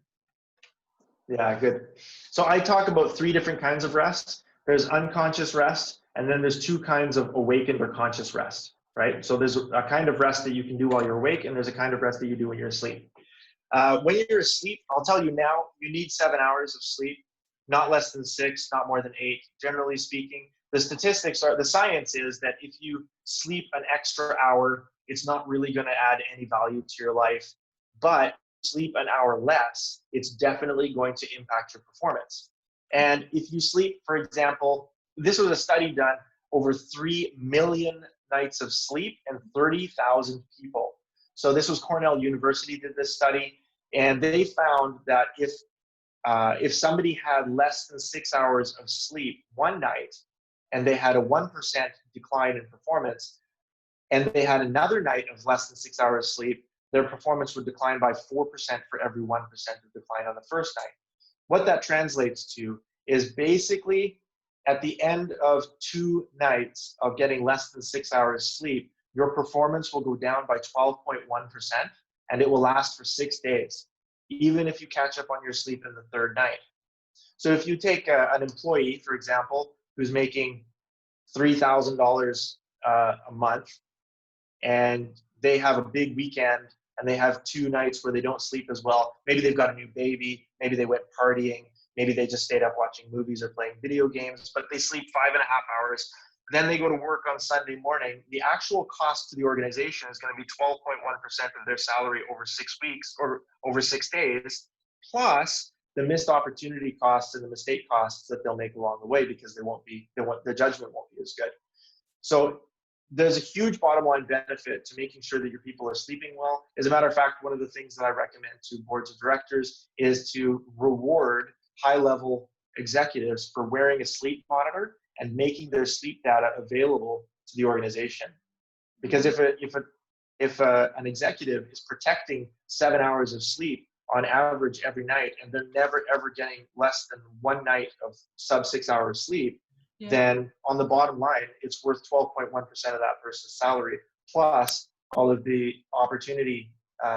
Yeah, good. So I talk about 3 different kinds of rest. There's unconscious rest, and then there's 2 kinds of awakened or conscious rest, right? So there's a kind of rest that you can do while you're awake, and there's a kind of rest that you do when you're asleep. When you're asleep, I'll tell you now, you need 7 hours of sleep, not less than 6, not more than 8, generally speaking. The statistics are, the science is that if you sleep an extra hour, it's not really going to add any value to your life. But sleep an hour less, it's definitely going to impact your performance. And if you sleep, for example, this was a study done over 3 million nights of sleep and 30,000 people. So this was Cornell University did this study, and they found that if somebody had less than 6 hours of sleep one night, and they had a 1% decline in performance, and they had another night of less than 6 hours sleep, their performance would decline by 4% for every 1% of decline on the first night. What that translates to is basically at the end of 2 nights of getting less than 6 hours sleep, your performance will go down by 12.1%, and it will last for 6 days, even if you catch up on your sleep in the 3rd night. So if you take an employee, for example, who's making $3,000 a month, and they have a big weekend, and they have 2 nights where they don't sleep as well. Maybe they've got a new baby, maybe they went partying, maybe they just stayed up watching movies or playing video games, but they sleep 5.5 hours. Then they go to work on Sunday morning. The actual cost to the organization is going to be 12.1% of their salary over 6 weeks or over 6 days, plus the missed opportunity costs and the mistake costs that they'll make along the way, because the judgment won't be as good. So there's a huge bottom line benefit to making sure that your people are sleeping well. As a matter of fact, one of the things that I recommend to boards of directors is to reward high-level executives for wearing a sleep monitor and making their sleep data available to the organization. Because if an executive is protecting 7 hours of sleep on average every night, and they're never ever getting less than one night of sub 6 hours sleep, then on the bottom line, it's worth 12.1% of that person's salary, plus all of the opportunity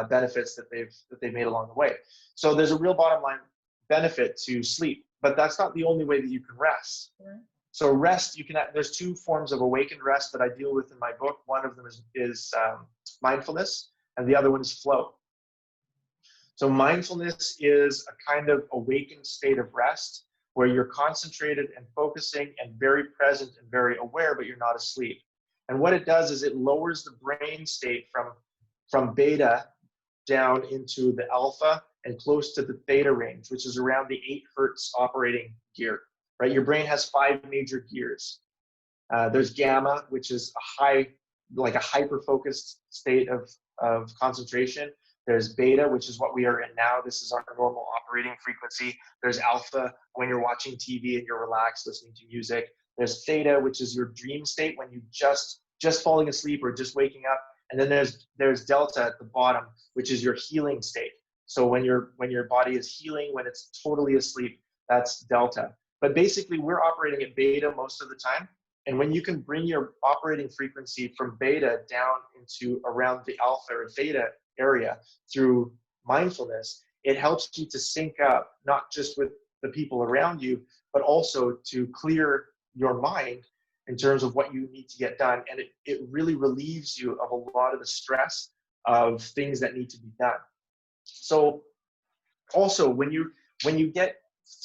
benefits that they've made along the way. So there's a real bottom line benefit to sleep, but that's not the only way that you can rest. So rest, there's two forms of awakened rest that I deal with in my book. One of them is mindfulness, and the other one is flow. So mindfulness is a kind of awakened state of rest where you're concentrated and focusing and very present and very aware, but you're not asleep. And what it does is it lowers the brain state from beta down into the alpha and close to the theta range, which is around the 8 hertz operating gear, right? Your brain has 5 major gears. There's gamma, which is like a hyper-focused state of concentration. There's beta, which is what we are in now. This is our normal operating frequency. There's alpha when you're watching TV and you're relaxed listening to music. There's theta, which is your dream state when you just falling asleep or just waking up. And then there's delta at the bottom, which is your healing state. So when your body is healing, when it's totally asleep, that's delta. But basically, we're operating at beta most of the time. And when you can bring your operating frequency from beta down into around the alpha or theta area through mindfulness, it helps you to sync up, not just with the people around you, but also to clear your mind in terms of what you need to get done. And it really relieves you of a lot of the stress of things that need to be done. So also when you get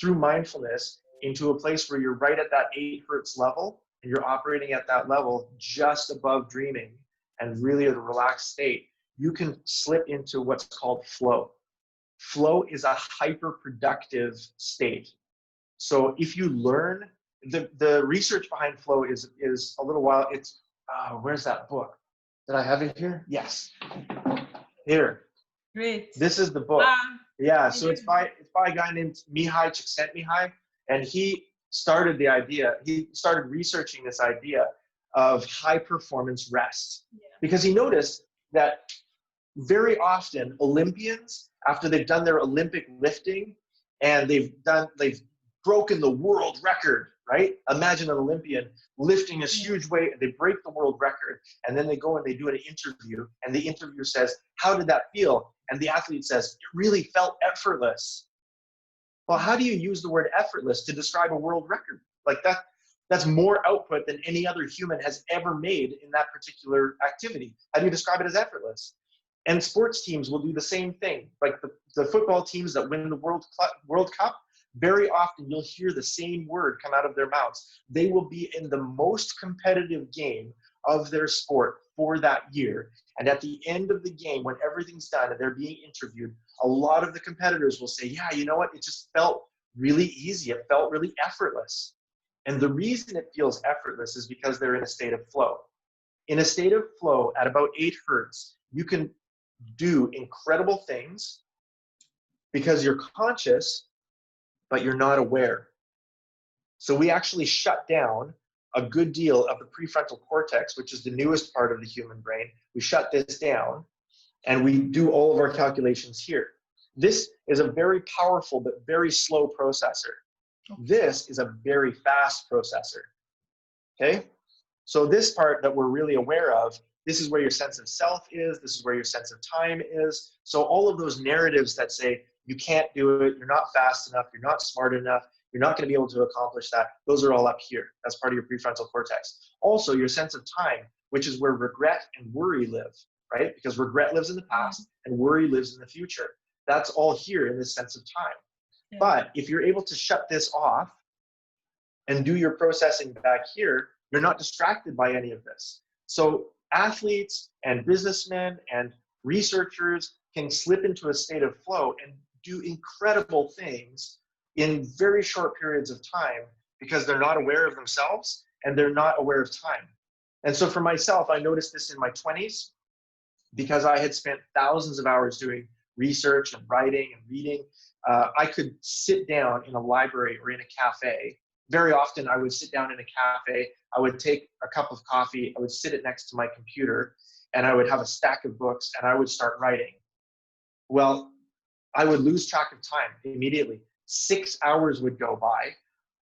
through mindfulness into a place where you're right at that 8 hertz level, and you're operating at that level just above dreaming and really at a relaxed state, you can slip into what's called flow. Flow is a hyper-productive state. So if you learn, the research behind flow is a little while, it's, where's that book? Did I have it here? Yes. Here. Great. This is the book. Yeah, so it's by a guy named Mihai Csikszentmihalyi, and he started researching this idea of high performance rest, because he noticed that very often Olympians, after they've done their Olympic lifting and they've broken the world record, right? Imagine an Olympian lifting this huge weight, and they break the world record, and then they go and they do an interview, and the interviewer says, "How did that feel?" And the athlete says, "It really felt effortless." Well, how do you use the word effortless to describe a world record? Like that's more output than any other human has ever made in that particular activity. How do you describe it as effortless? And sports teams will do the same thing. Like the football teams that win the World Cup, very often you'll hear the same word come out of their mouths. They will be in the most competitive game of their sport for that year. And at the end of the game, when everything's done and they're being interviewed, a lot of the competitors will say, "Yeah, you know what? It just felt really easy. It felt really effortless." And the reason it feels effortless is because they're in a state of flow. In a state of flow at about 8 hertz, you can do incredible things because you're conscious, but you're not aware. So we actually shut down a good deal of the prefrontal cortex, which is the newest part of the human brain. We shut this down and we do all of our calculations here. This is a very powerful but very slow processor. This is a very fast processor. Okay? So this part that we're really aware of, this is where your sense of self is, this is where your sense of time is. So all of those narratives that say you can't do it, you're not fast enough, you're not smart enough, you're not going to be able to accomplish that, those are all up here. That's part of your prefrontal cortex. Also, your sense of time, which is where regret and worry live, right? Because regret lives in the past and worry lives in the future. That's all here in this sense of time. Yeah. But if you're able to shut this off and do your processing back here, you're not distracted by any of this. So athletes and businessmen and researchers can slip into a state of flow and do incredible things in very short periods of time because they're not aware of themselves and they're not aware of time. And so for myself, I noticed this in my 20s because I had spent thousands of hours doing research and writing and reading. I could sit down in a library or in a cafe. Very often I would sit down in a cafe, I would take a cup of coffee, I would sit it next to my computer, and I would have a stack of books and I would start writing. Well, I would lose track of time immediately. 6 hours would go by.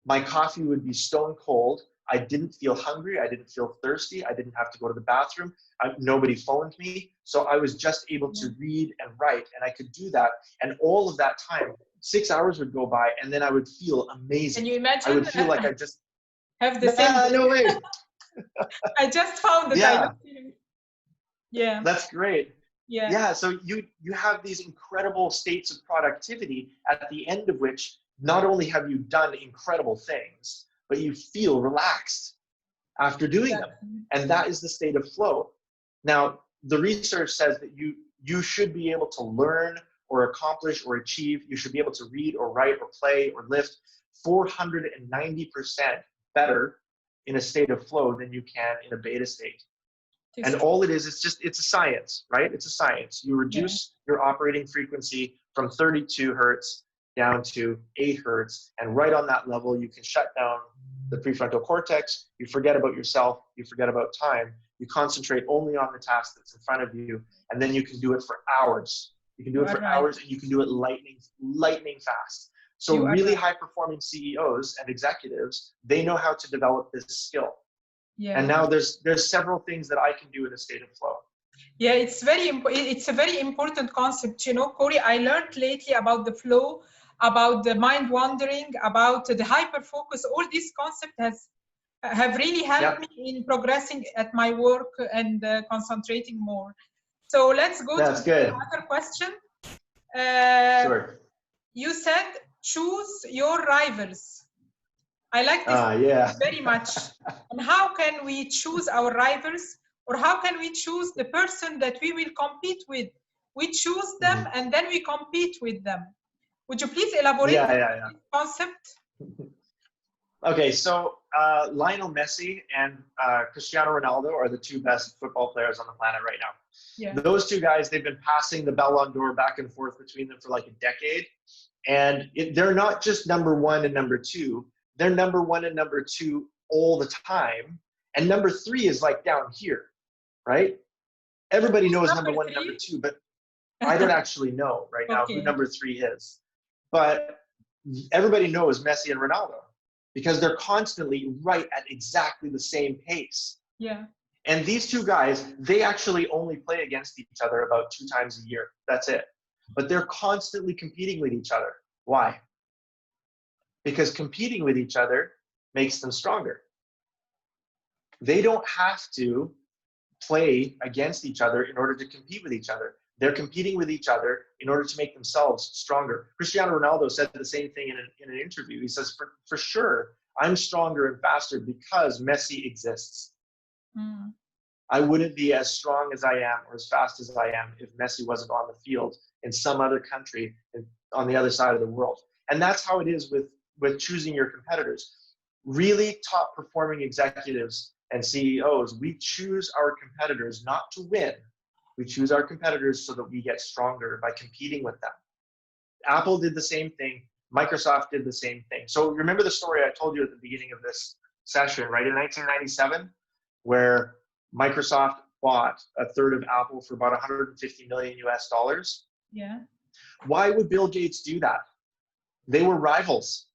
My coffee would be stone cold. I didn't feel hungry. I didn't feel thirsty. I didn't have to go to the bathroom. Nobody phoned me. So I was just able to read and write, and I could do that. And all of that time, 6 hours would go by, and then I would feel amazing. Can you imagine? I would feel like I just have the same. No way. I just found it. Yeah. Yeah. That's great. Yeah. Yeah. So you have these incredible states of productivity at the end of which not only have you done incredible things, but you feel relaxed after doing them. And that is the state of flow. Now, the research says that you should be able to learn or accomplish or achieve, you should be able to read or write or play or lift 490% better in a state of flow than you can in a beta state. And all it is, it's a science, right? It's a science. You reduce your operating frequency from 32 hertz down to 8 hertz. And right on that level, you can shut down the prefrontal cortex. You forget about yourself. You forget about time. You concentrate only on the task that's in front of you. And then you can do it for hours. You can do it for hours, and you can do it lightning fast. So really high-performing CEOs and executives, they know how to develop this skill. Yeah. And now there's several things that I can do in a state of flow. Yeah, it's a very important concept. You know, Corey, I learned lately about the flow, about the mind wandering, about the hyper focus. All these concepts have really helped me in progressing at my work and concentrating more. So let's go to another question. Sure. You said choose your rivals. I like this very much. And how can we choose our rivals, or how can we choose the person that we will compete with? We choose them and then we compete with them. Would you please elaborate on this concept? Okay, so Lionel Messi and Cristiano Ronaldo are the two best football players on the planet right now. Yeah. Those two guys, they've been passing the Ballon d'Or back and forth between them for like a decade. And they're not just number one and number two. They're number one and number two all the time. And number three is like down here, right? Everybody knows number one and number two, but I don't actually know right now who number three is. But everybody knows Messi and Ronaldo because they're constantly right at exactly the same pace. Yeah. And these two guys, they actually only play against each other about 2 times a year. That's it. But they're constantly competing with each other. Why? Because competing with each other makes them stronger. They don't have to play against each other in order to compete with each other. They're competing with each other in order to make themselves stronger. Cristiano Ronaldo said the same thing in an interview. He says, for sure, I'm stronger and faster because Messi exists. Mm. I wouldn't be as strong as I am or as fast as I am if Messi wasn't on the field in some other country on the other side of the world. And that's how it is with choosing your competitors. Really top performing executives and CEOs, we choose our competitors not to win. We choose our competitors so that we get stronger by competing with them. Apple did the same thing. Microsoft did the same thing. So remember the story I told you at the beginning of this session, right? In 1997, where Microsoft bought a third of Apple for about 150 million US dollars. Yeah. Why would Bill Gates do that? They were rivals.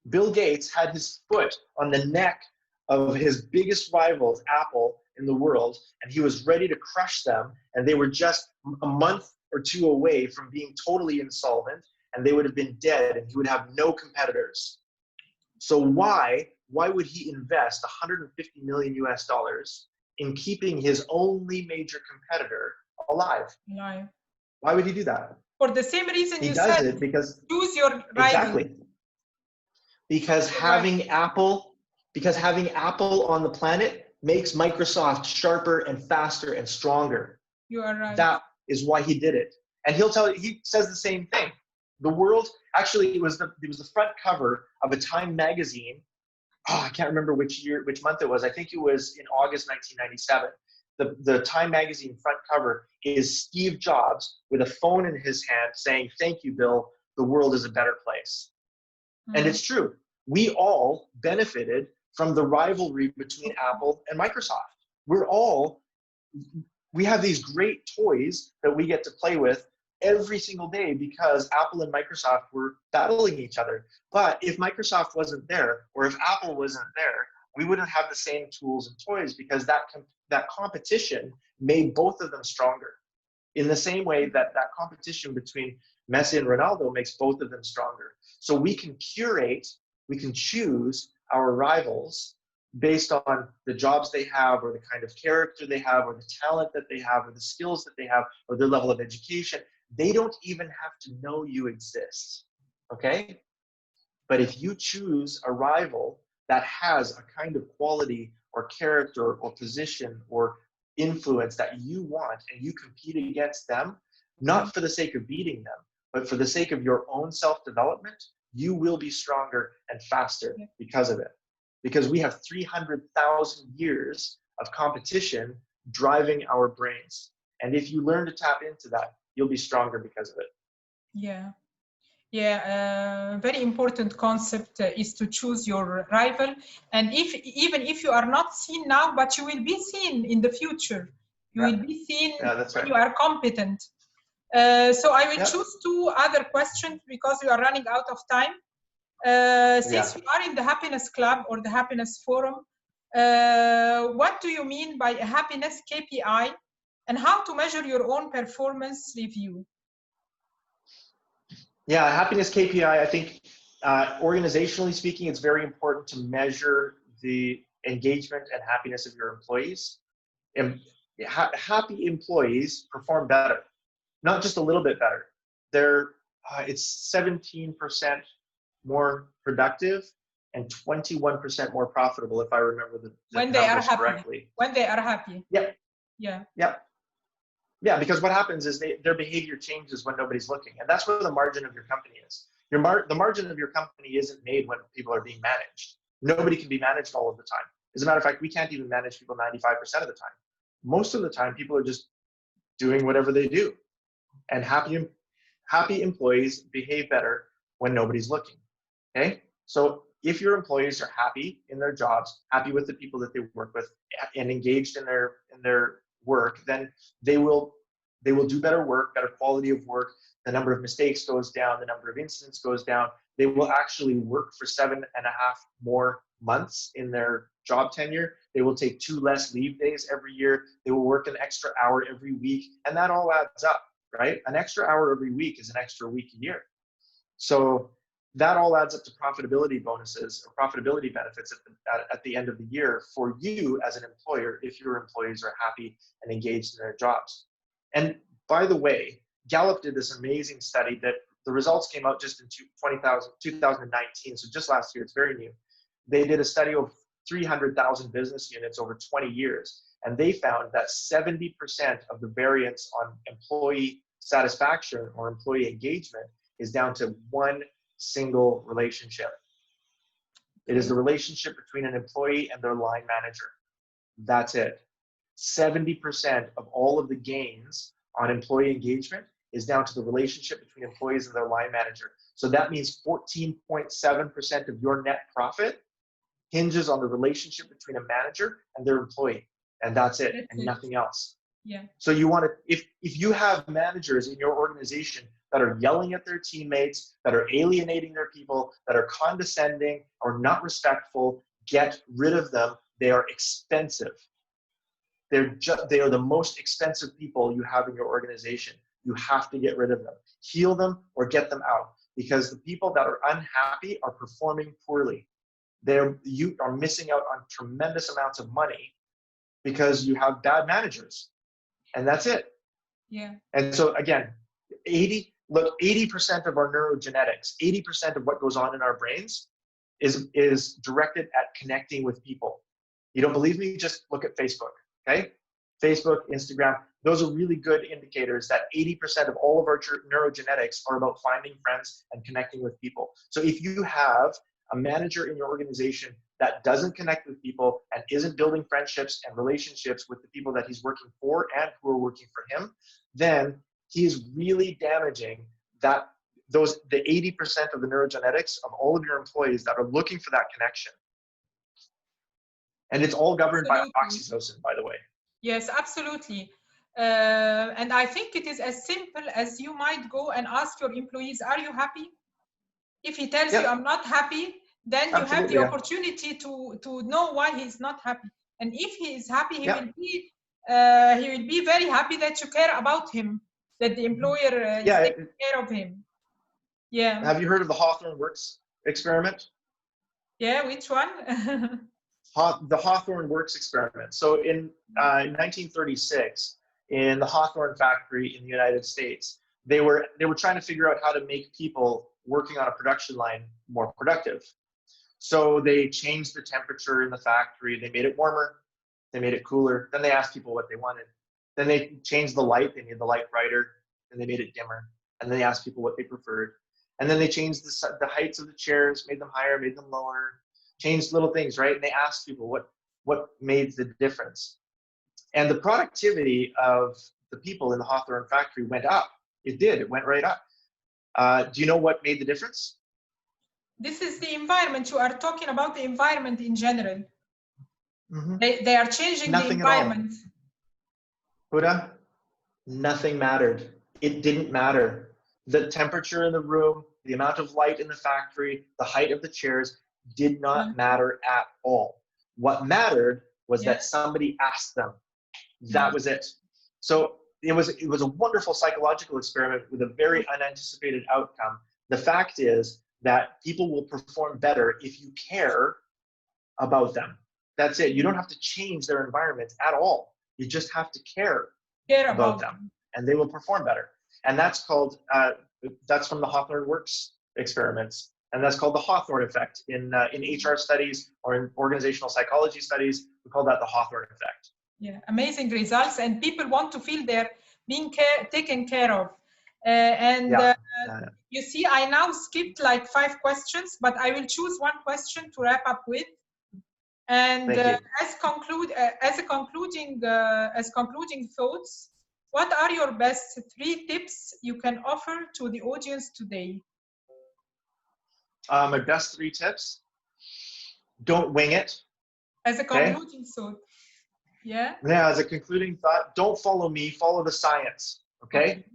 Bill Gates had his foot on the neck of his biggest rivals, Apple, in the world, and he was ready to crush them, and they were just a month or two away from being totally insolvent, and they would have been dead, and he would have no competitors. So why would he invest 150 million US dollars in keeping his only major competitor alive? No. Why would he do that? For the same reason you said, it because choose your rival. Exactly. Because having Apple on the planet makes Microsoft sharper and faster and stronger. You are right. That is why he did it. And he says the same thing. The world, actually, it was the front cover of a Time magazine. Oh, I can't remember which month it was. I think it was in August 1997. The Time magazine front cover is Steve Jobs with a phone in his hand saying, "Thank you, Bill, the world is a better place. And it's true. We all benefited from the rivalry between Apple and Microsoft. We have these great toys that we get to play with every single day because Apple and Microsoft were battling each other. But if Microsoft wasn't there, or if Apple wasn't there, we wouldn't have the same tools and toys, because that competition made both of them stronger. In the same way that competition between Messi and Ronaldo makes both of them stronger. So we can curate, we can choose our rivals based on the jobs they have, or the kind of character they have, or the talent that they have, or the skills that they have, or their level of education. They don't even have to know you exist, okay? But if you choose a rival that has a kind of quality or character or position or influence that you want, and you compete against them, not for the sake of beating them, but for the sake of your own self-development, you will be stronger and faster because of it. Because we have 300,000 years of competition driving our brains. And if you learn to tap into that, you'll be stronger because of it. Yeah. Yeah, very important concept is to choose your rival. And even if you are not seen now, but you will be seen in the future. You will be seen when you are competent. So I will choose two other questions because we are running out of time. Since we are in the Happiness Club or the Happiness Forum, what do you mean by a happiness KPI, and how to measure your own performance review? Yeah, happiness KPI, I think organizationally speaking, it's very important to measure the engagement and happiness of your employees. And happy employees perform better, not just a little bit better. It's 17% more productive and 21% more profitable, if I remember the when they are happy. Correctly. When they are happy. Yep. Yeah. Yep. Yeah, because what happens is their behavior changes when nobody's looking, and that's where the margin of your company is. The margin of your company isn't made when people are being managed. Nobody can be managed all of the time. As a matter of fact, we can't even manage people 95% of the time. Most of the time, people are just doing whatever they do, and happy employees behave better when nobody's looking. Okay, so if your employees are happy in their jobs, happy with the people that they work with, and engaged in their work, then they will do better work, better quality of work. The number of mistakes goes down, the number of incidents goes down. They will actually work for 7.5 more months in their job tenure. They will take 2 less leave days every year. They will work an extra hour every week, and that all adds up, right? An extra hour every week is an extra week a year. So that all adds up to profitability bonuses or profitability benefits at the end of the year for you as an employer, if your employees are happy and engaged in their jobs. And by the way, Gallup did this amazing study that the results came out just in 2019, so just last year. It's very new. They did a study of 300,000 business units over 20 years, and they found that 70% of the variance on employee satisfaction or employee engagement is down to one single relationship. It is the relationship between an employee and their line manager. That's it. 70% of all of the gains on employee engagement is down to the relationship between employees and their line manager. So that means 14.7% of your net profit hinges on the relationship between a manager and their employee. And that's it, and nothing else. Yeah. So you want to, if you have managers in your organization that are yelling at their teammates, that are alienating their people, that are condescending or not respectful, get rid of them. They are expensive. They are the most expensive people you have in your organization. You have to get rid of them. Heal them or get them out, because the people that are unhappy are performing poorly. You are missing out on tremendous amounts of money because you have bad managers. And that's it. Yeah. And so again, 80% of our neurogenetics, 80% of what goes on in our brains is directed at connecting with people. You don't believe me? Just look at Facebook, okay? Facebook, Instagram, those are really good indicators that 80% of all of our neurogenetics are about finding friends and connecting with people. So if you have a manager in your organization that doesn't connect with people and isn't building friendships and relationships with the people that he's working for and who are working for him, then he is really damaging the 80% of the neurogenetics of all of your employees that are looking for that connection. And it's all governed by oxytocin, by the way. Yes, absolutely. And I think it is as simple as you might go and ask your employees, are you happy? If he tells you, I'm not happy, then you have the opportunity to know why he's not happy. And if he is happy, he will be very happy that you care about him, that the employer is taking care of him. Yeah. Have you heard of the Hawthorne Works experiment? Yeah, which one? The Hawthorne Works experiment. So in 1936, in the Hawthorne factory in the United States, they were trying to figure out how to make people working on a production line more productive. So they changed the temperature in the factory. They made it warmer. They made it cooler. Then they asked people what they wanted. Then they changed the light. They made the light brighter. And they made it dimmer. And then they asked people what they preferred. And then they changed the heights of the chairs, made them higher, made them lower, changed little things, right? And they asked people what made the difference. And the productivity of the people in the Hawthorne factory went up. It did. It went right up. Do you know what made the difference? This is the environment. You are talking about the environment in general. Mm-hmm. They are changing the environment. Huda, nothing mattered. It didn't matter. The temperature in the room, the amount of light in the factory, the height of the chairs did not matter at all. What mattered was that somebody asked them. That was it. So it was a wonderful psychological experiment with a very unanticipated outcome. The fact is that people will perform better if you care about them. That's it. You don't have to change their environment at all. You just have to care about them, and they will perform better. And that's called, that's from the Hawthorne Works experiments. And that's called the Hawthorne effect. In HR studies or in organizational psychology studies, we call that the Hawthorne effect. Yeah, amazing results. And people want to feel they're being taken care of. You see, I now skipped like 5 questions, but I will choose one question to wrap up with. And as concluding thoughts, what are your best 3 tips you can offer to the audience today? My best 3 tips: don't wing it. As a concluding thought. Yeah, as a concluding thought, don't follow me, follow the science. Okay?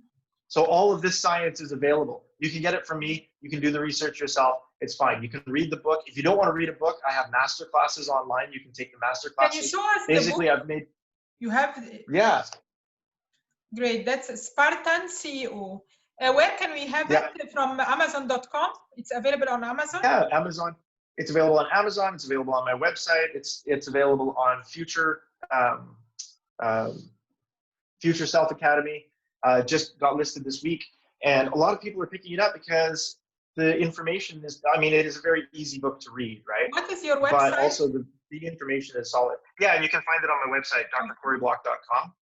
So all of this science is available. You can get it from me. You can do the research yourself. It's fine. You can read the book. If you don't want to read a book, I have master classes online. You can take the master classes. Can you show us basically the book? I've made. You have. Yeah. Great. That's SPARTAN CEO. Where can we have it? From Amazon.com? It's available on Amazon? Yeah, Amazon. It's available on Amazon. It's available on my website. It's available on Future Self Academy. Just got listed this week. And a lot of people are picking it up because the information is, it is a very easy book to read, right? What is your website? But also the information is solid. Yeah, and you can find it on my website, drcorrieblock.com.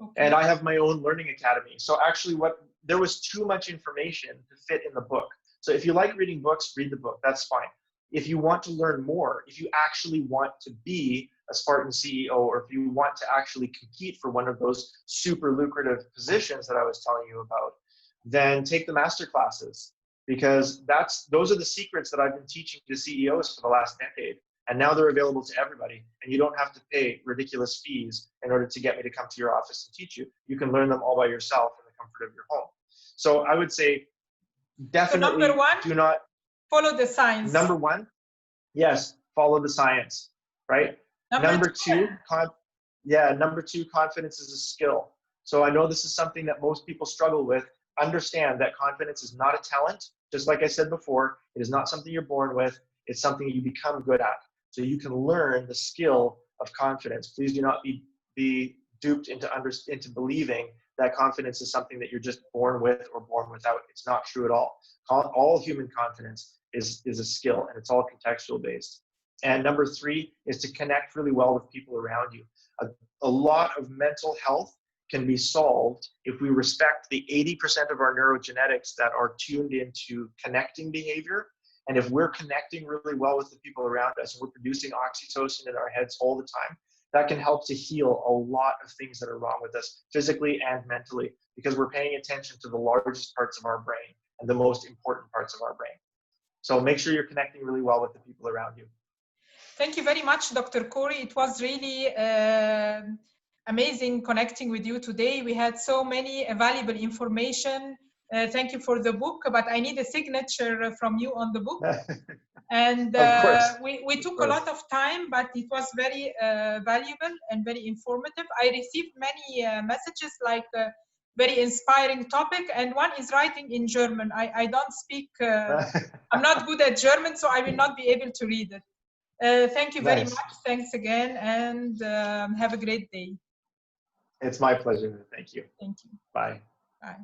Okay. And I have my own learning academy. So actually there was too much information to fit in the book. So if you like reading books, read the book. That's fine. If you want to learn more, if you actually want to be a Spartan CEO, or if you want to actually compete for one of those super lucrative positions that I was telling you about, then take the master classes, because those are the secrets that I've been teaching to CEOs for the last decade. And now they're available to everybody, and you don't have to pay ridiculous fees in order to get me to come to your office and teach you. You can learn them all by yourself in the comfort of your home. So I would say definitely do not follow the science. Number 1, yes, follow the science, right? Number 2, confidence is a skill. So I know this is something that most people struggle with. Understand that confidence is not a talent. Just like I said before, it is not something you're born with. It's something you become good at. So you can learn the skill of confidence. Please do not be duped into believing that confidence is something that you're just born with or born without. It's not true at all. All human confidence is a skill, and it's all contextual based. And number 3 is to connect really well with people around you. A lot of mental health can be solved if we respect the 80% of our neurogenetics that are tuned into connecting behavior. And if we're connecting really well with the people around us, and we're producing oxytocin in our heads all the time, that can help to heal a lot of things that are wrong with us physically and mentally, because we're paying attention to the largest parts of our brain. and the most important parts of our brain. So make sure you're connecting really well with the people around you. Thank you very much, Dr. Corrie. It was really amazing connecting with you today. We had so many valuable information. Thank you for the book, but I need a signature from you on the book. And we took a lot of time, but it was very valuable and very informative. I received many messages like very inspiring topic, and one is writing in German. I don't speak, I'm not good at German, so I will not be able to read it. Thank you very much. Thanks again, and have a great day. It's my pleasure. Thank you. Thank you. Bye. Bye.